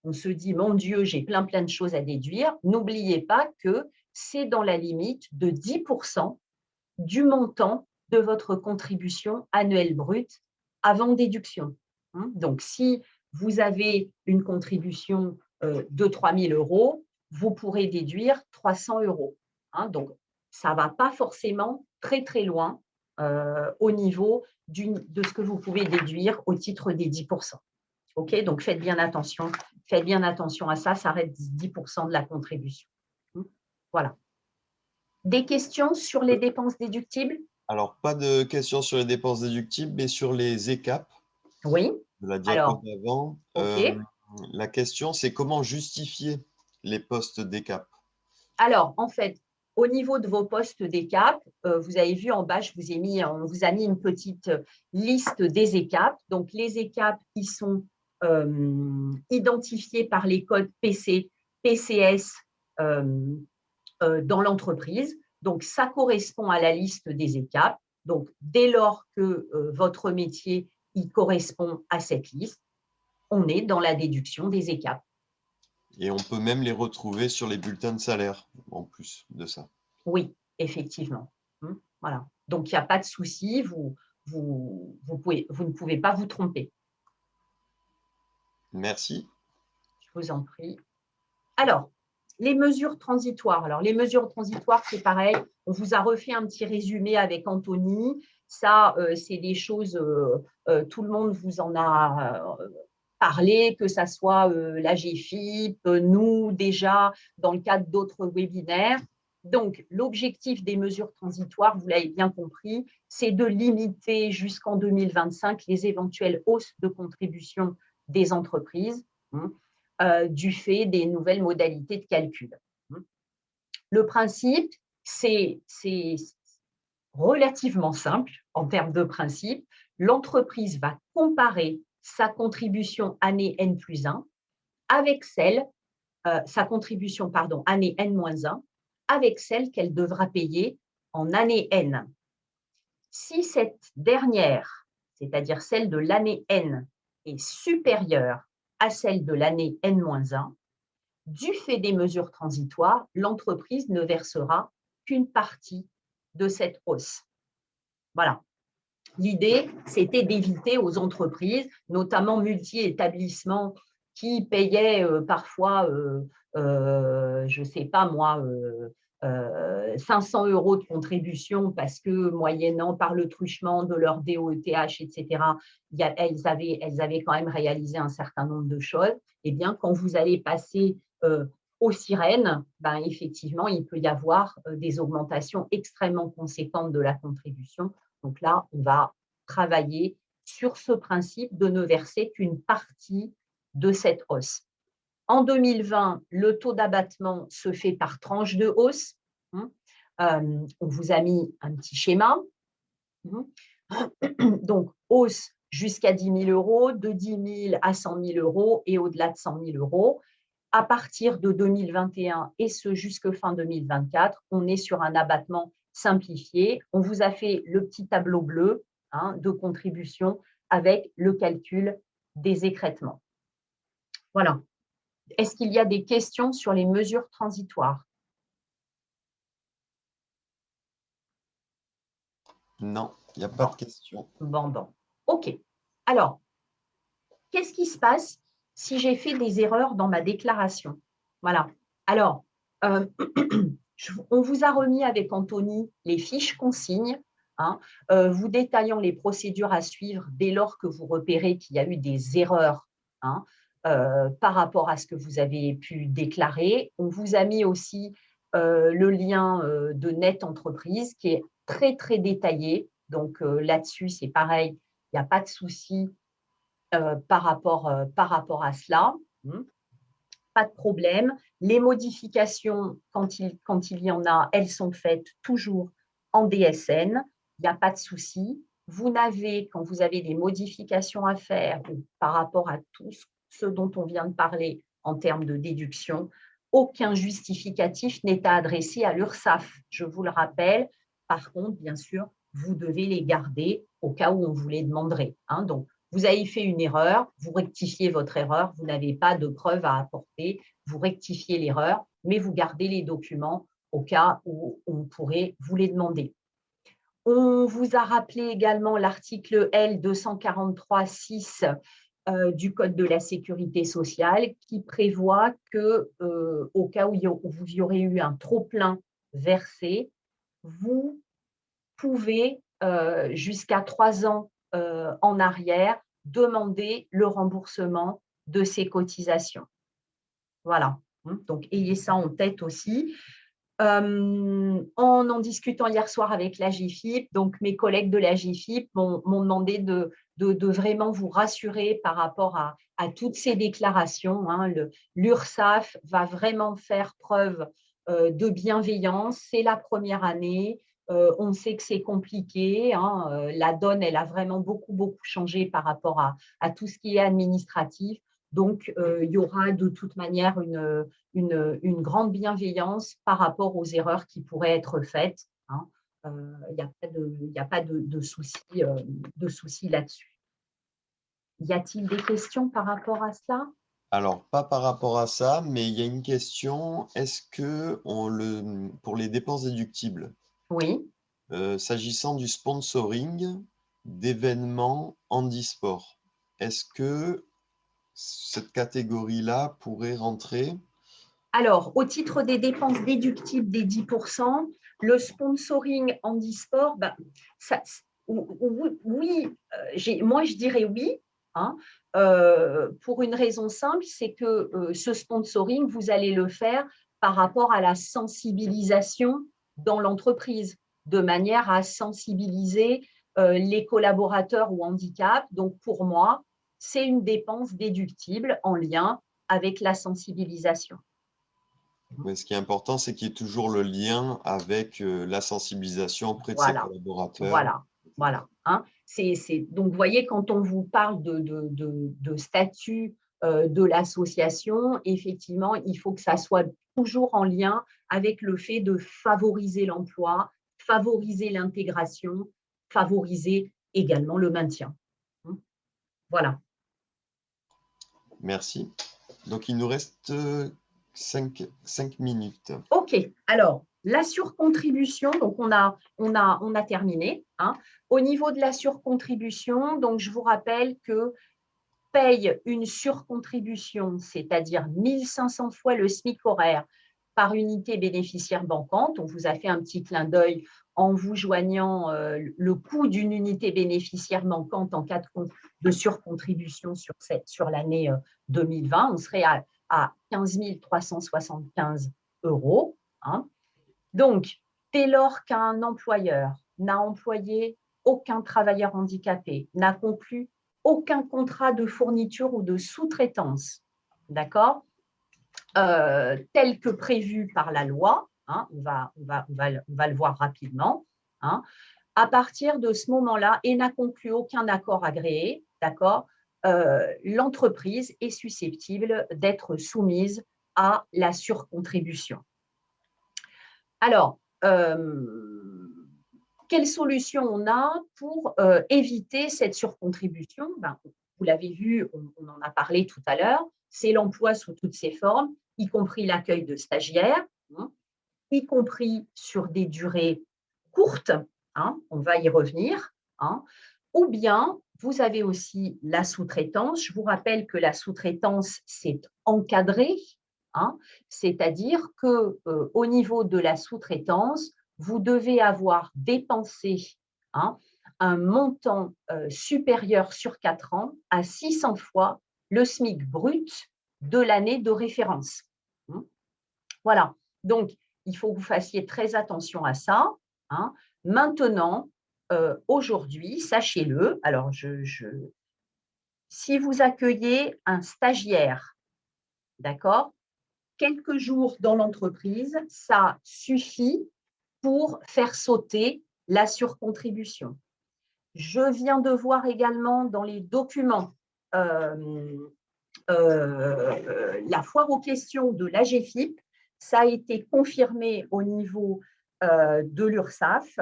On se dit, mon Dieu, j'ai plein de choses à déduire. N'oubliez pas que c'est dans la limite de 10% du montant de votre contribution annuelle brute avant déduction. Donc, si vous avez une contribution de 3 000 €, vous pourrez déduire 300 €. Donc, ça ne va pas forcément très, très loin au niveau de ce que vous pouvez déduire au titre des 10%. OK, donc faites bien attention à ça, ça reste 10% de la contribution. Voilà. Des questions sur les dépenses déductibles? Alors, pas de questions sur les dépenses déductibles, mais sur les ECAP Oui. de la Alors, diapo d'avant. OK. La question, c'est comment justifier les postes d'ECAP? Alors, en fait, au niveau de vos postes d'ECAP, vous avez vu en bas, on vous a mis une petite liste des ECAP. Donc, les ECAP, ils sont identifiés par les codes PC, PCS dans l'entreprise. Donc, ça correspond à la liste des ECAP. Donc, dès lors que votre métier y correspond à cette liste, on est dans la déduction des ECAP. Et on peut même les retrouver sur les bulletins de salaire, en plus de ça. Oui, effectivement. Voilà. Donc, il n'y a pas de souci, vous ne pouvez pas vous tromper. Merci. Je vous en prie. Alors, les mesures transitoires. Alors, les mesures transitoires, c'est pareil. On vous a refait un petit résumé avec Anthony. Ça, c'est des choses, tout le monde vous en a parlé, que ça soit la GFIP, nous déjà, dans le cadre d'autres webinaires. Donc, l'objectif des mesures transitoires, vous l'avez bien compris, c'est de limiter jusqu'en 2025 les éventuelles hausses de contribution des entreprises du fait des nouvelles modalités de calcul. Le principe, c'est relativement simple en termes de principe. L'entreprise va comparer sa contribution année N+1 avec sa contribution, année N-1 avec celle qu'elle devra payer en année N. Si cette dernière, c'est-à-dire celle de l'année N, est supérieure à celle de l'année N-1, du fait des mesures transitoires, l'entreprise ne versera qu'une partie de cette hausse. Voilà. L'idée, c'était d'éviter aux entreprises, notamment multi-établissements, qui payaient parfois, je ne sais pas moi, 500 € de contribution parce que, moyennant par le truchement de leur DOETH, etc., elles avaient quand même réalisé un certain nombre de choses. Eh bien, quand vous allez passer aux sirènes, effectivement, il peut y avoir des augmentations extrêmement conséquentes de la contribution. Donc là, on va travailler sur ce principe de ne verser qu'une partie de cette hausse. En 2020, le taux d'abattement se fait par tranche de hausse. On vous a mis un petit schéma. Donc, hausse jusqu'à 10 000 euros, de 10 000 à 100 000 euros et au-delà de 100 000 euros. À partir de 2021 et ce jusque fin 2024, on est sur un abattement simplifié. On vous a fait le petit tableau bleu de contribution avec le calcul des écrêtements. Voilà. Est-ce qu'il y a des questions sur les mesures transitoires? Non, il n'y a pas de questions. Bon. OK. Alors, qu'est-ce qui se passe si j'ai fait des erreurs dans ma déclaration? Voilà. Alors, on vous a remis avec Anthony les fiches consignes, vous détaillant les procédures à suivre dès lors que vous repérez qu'il y a eu des erreurs par rapport à ce que vous avez pu déclarer. On vous a mis aussi le lien de Net Entreprise qui est très, très détaillé. Donc, là-dessus, c'est pareil, il n'y a pas de souci par rapport à cela. Pas de problème. Les modifications, quand il y en a, elles sont faites toujours en DSN. Il n'y a pas de souci. Vous n'avez, quand vous avez des modifications à faire par rapport à tout ce dont on vient de parler en termes de déduction, aucun justificatif n'est à adresser à l'URSSAF. Je vous le rappelle. Par contre, bien sûr, vous devez les garder au cas où on vous les demanderait. Donc, vous avez fait une erreur, vous rectifiez votre erreur, vous n'avez pas de preuves à apporter, vous rectifiez l'erreur, mais vous gardez les documents au cas où on pourrait vous les demander. On vous a rappelé également l'article L 243-6 du Code de la sécurité sociale qui prévoit que, au cas où vous y aurait eu un trop-plein versé, vous pouvez, jusqu'à 3 ans en arrière, demander le remboursement de ces cotisations. Voilà. Donc, ayez ça en tête aussi. En discutant hier soir avec la GIFIP, donc mes collègues de la GIFIP m'ont demandé de vraiment vous rassurer par rapport à toutes ces déclarations. L'URSSAF va vraiment faire preuve de bienveillance. C'est la première année. On sait que c'est compliqué. La donne, elle a vraiment beaucoup changé par rapport à tout ce qui est administratif. Donc, il y aura de toute manière une grande bienveillance par rapport aux erreurs qui pourraient être faites. Il n'y a pas de souci là-dessus. Y a-t-il des questions par rapport à cela? Alors, pas par rapport à ça, mais il y a une question. Est-ce que pour les dépenses déductibles, oui, s'agissant du sponsoring d'événements handisport, est-ce que cette catégorie-là pourrait rentrer? Alors, au titre des dépenses déductibles des 10%, le sponsoring handisport, oui, moi je dirais oui, pour une raison simple, c'est que ce sponsoring, vous allez le faire par rapport à la sensibilisation dans l'entreprise, de manière à sensibiliser les collaborateurs au handicap. Donc, pour moi, c'est une dépense déductible en lien avec la sensibilisation. Mais ce qui est important, c'est qu'il y ait toujours le lien avec la sensibilisation auprès de ses collaborateurs. Voilà. Donc, vous voyez, quand on vous parle de statut de l'association, effectivement, il faut que ça soit toujours en lien avec le fait de favoriser l'emploi, favoriser l'intégration, favoriser également le maintien. Voilà. Merci. Donc, il nous reste 5 minutes. OK. Alors, la surcontribution, donc on a terminé. Au niveau de la surcontribution, donc je vous rappelle que paye une surcontribution, c'est-à-dire 1500 fois le SMIC horaire par unité bénéficiaire banquante. On vous a fait un petit clin d'œil en vous joignant le coût d'une unité bénéficiaire manquante en cas de surcontribution sur l'année 2020. On serait à 15 375 euros. Donc, dès lors qu'un employeur n'a employé aucun travailleur handicapé, n'a conclu aucun contrat de fourniture ou de sous-traitance, d'accord, tel que prévu par la loi, on va le voir rapidement, À partir de ce moment-là, et n'a conclu aucun accord agréé, d'accord, l'entreprise est susceptible d'être soumise à la surcontribution. Alors, quelle solution on a pour éviter cette surcontribution? Ben, vous l'avez vu, on en a parlé tout à l'heure, c'est l'emploi sous toutes ses formes, y compris l'accueil de stagiaires, y compris sur des durées courtes, on va y revenir, ou bien vous avez aussi la sous-traitance. Je vous rappelle que la sous-traitance, c'est encadré, c'est-à-dire qu'au niveau de la sous-traitance, vous devez avoir dépensé un montant supérieur sur 4 ans à 600 fois le SMIC brut de l'année de référence. Voilà, donc il faut que vous fassiez très attention à ça. Maintenant, aujourd'hui, sachez-le, alors si vous accueillez un stagiaire, d'accord, quelques jours dans l'entreprise, ça suffit pour faire sauter la surcontribution. Je viens de voir également dans les documents la foire aux questions de l'AGEFIP. Ça a été confirmé au niveau de l'URSSAF.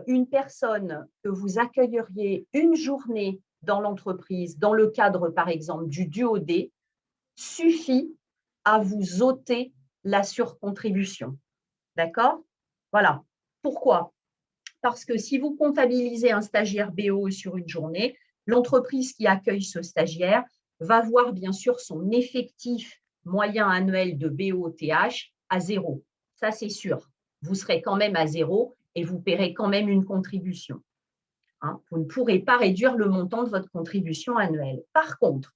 Une personne que vous accueilleriez une journée dans l'entreprise, dans le cadre, par exemple, du DUOD, suffit à vous ôter la surcontribution. D'accord? Voilà. Pourquoi? Parce que si vous comptabilisez un stagiaire BO sur une journée, l'entreprise qui accueille ce stagiaire va voir bien sûr son effectif moyen annuel de BOTH à 0. Ça, c'est sûr. Vous serez quand même à 0 et vous paierez quand même une contribution. Vous ne pourrez pas réduire le montant de votre contribution annuelle. Par contre,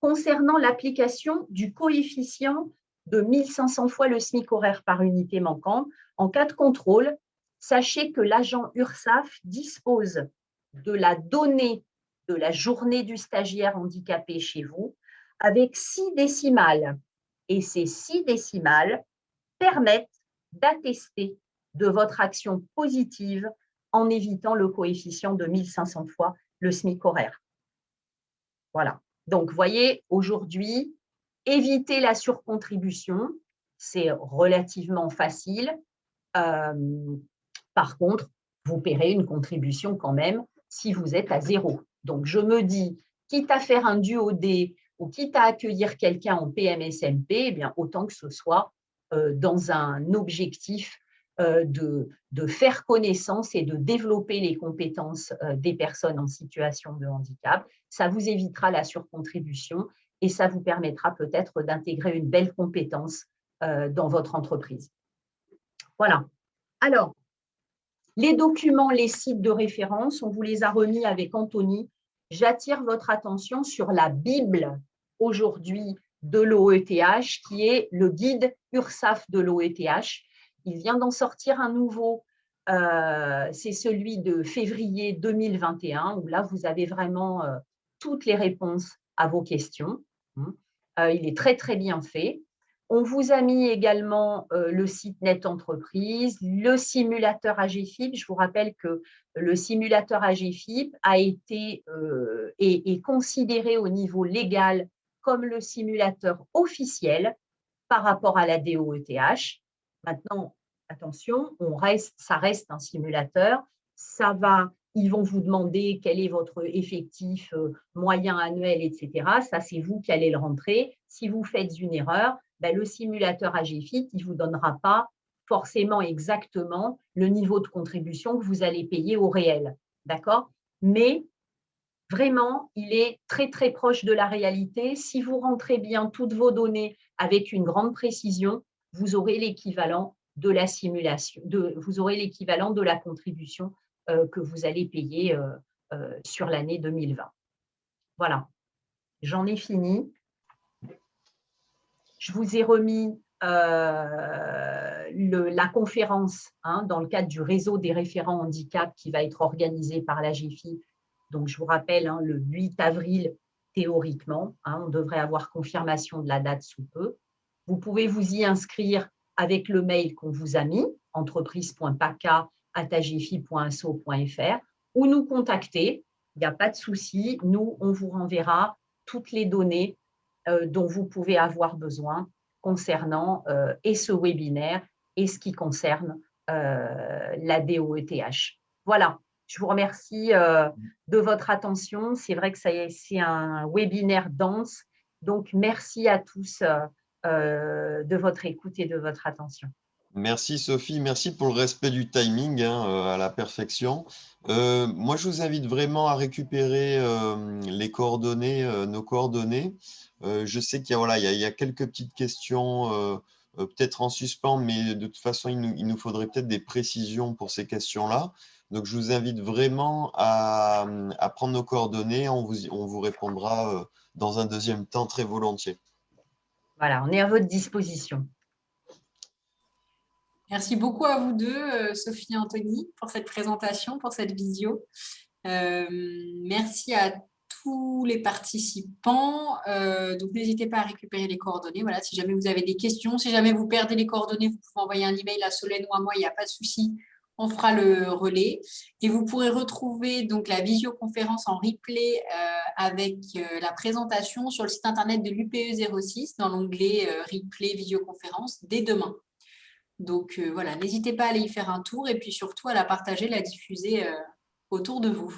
concernant l'application du coefficient de 1500 fois le SMIC horaire par unité manquante, en cas de contrôle, sachez que l'agent URSSAF dispose de la donnée de la journée du stagiaire handicapé chez vous avec 6 décimales. Et ces 6 décimales permettent d'attester de votre action positive en évitant le coefficient de 1500 fois le SMIC horaire. Voilà. Donc, vous voyez, aujourd'hui, éviter la surcontribution, c'est relativement facile. Par contre, vous paierez une contribution quand même si vous êtes à 0. Donc, je me dis, quitte à faire un DUOD ou quitte à accueillir quelqu'un en PMSMP, eh bien, autant que ce soit dans un objectif de faire connaissance et de développer les compétences des personnes en situation de handicap. Ça vous évitera la surcontribution et ça vous permettra peut-être d'intégrer une belle compétence dans votre entreprise. Voilà. Alors, les documents, les sites de référence, on vous les a remis avec Anthony. J'attire votre attention sur la Bible aujourd'hui de l'OETH, qui est le guide URSSAF de l'OETH. Il vient d'en sortir un nouveau, c'est celui de février 2021, où là, vous avez vraiment toutes les réponses à vos questions. Il est très, très bien fait. On vous a mis également le site Net Entreprise, le simulateur AGEFIP. Je vous rappelle que le simulateur AGEFIP a été est considéré au niveau légal comme le simulateur officiel par rapport à la DOETH. Maintenant, attention, ça reste un simulateur. Ils vont vous demander quel est votre effectif moyen annuel, etc. Ça, c'est vous qui allez le rentrer. Si vous faites une erreur, le simulateur AGEFIP, il ne vous donnera pas forcément exactement le niveau de contribution que vous allez payer au réel. D'accord? Mais vraiment, il est très, très proche de la réalité. Si vous rentrez bien toutes vos données avec une grande précision, vous aurez l'équivalent de la simulation, vous aurez l'équivalent de la contribution que vous allez payer sur l'année 2020. Voilà, j'en ai fini. Je vous ai remis la conférence dans le cadre du réseau des référents handicap qui va être organisé par l'AGEFIP. Donc, je vous rappelle, le 8 avril, théoriquement, on devrait avoir confirmation de la date sous peu. Vous pouvez vous y inscrire avec le mail qu'on vous a mis, entreprise.paca@ info@agefi.asso.fr ou nous contacter. Il n'y a pas de souci. Nous, on vous renverra toutes les données dont vous pouvez avoir besoin concernant et ce webinaire et ce qui concerne la DOETH. Voilà, je vous remercie de votre attention. C'est vrai que c'est un webinaire dense, donc merci à tous de votre écoute et de votre attention. Merci Sophie, merci pour le respect du timing à la perfection. Moi, je vous invite vraiment à récupérer les coordonnées, nos coordonnées. Je sais qu'il y a, voilà, il y a quelques petites questions peut-être en suspens, mais de toute façon, il nous faudrait peut-être des précisions pour ces questions-là. Donc, je vous invite vraiment à prendre nos coordonnées. On vous répondra dans un deuxième temps très volontiers. Voilà, on est à votre disposition. Merci beaucoup à vous deux, Sophie et Anthony, pour cette présentation, pour cette visio. Merci à tous les participants. Donc, n'hésitez pas à récupérer les coordonnées. Voilà, si jamais vous avez des questions, si jamais vous perdez les coordonnées, vous pouvez envoyer un email à Solène ou à moi, il n'y a pas de souci. On fera le relais. Et vous pourrez retrouver donc la visioconférence en replay avec la présentation sur le site internet de l'UPE 06 dans l'onglet replay visioconférence dès demain. Donc, voilà, n'hésitez pas à aller y faire un tour et puis surtout à la partager, la diffuser autour de vous.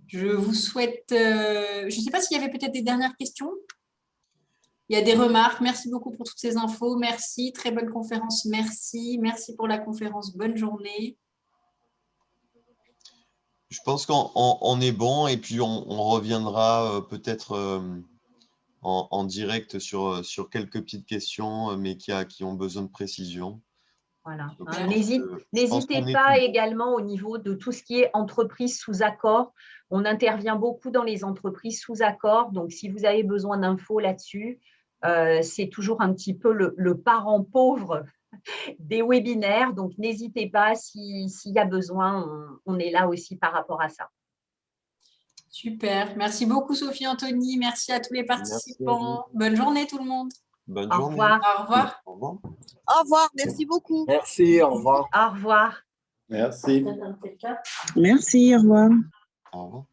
Je vous souhaite… je ne sais pas s'il y avait peut-être des dernières questions. Il y a des remarques. Merci beaucoup pour toutes ces infos. Merci. Très bonne conférence. Merci. Merci pour la conférence. Bonne journée. Je pense qu'on est bon et puis on reviendra peut-être en direct sur quelques petites questions, mais qui ont besoin de précision. Voilà. Donc, N'hésitez pas également au niveau de tout ce qui est entreprise sous accord. On intervient beaucoup dans les entreprises sous accord. Donc, si vous avez besoin d'infos là-dessus, c'est toujours un petit peu le parent pauvre des webinaires. Donc, n'hésitez pas, s'il y a besoin, on est là aussi par rapport à ça. Super. Merci beaucoup, Sophie, Anthony. Merci à tous les participants. Bonne journée, tout le monde. Bonne journée. Au revoir. Au revoir. Au revoir. Merci beaucoup. Merci, au revoir. Au revoir. Merci. Merci, au revoir. Au revoir.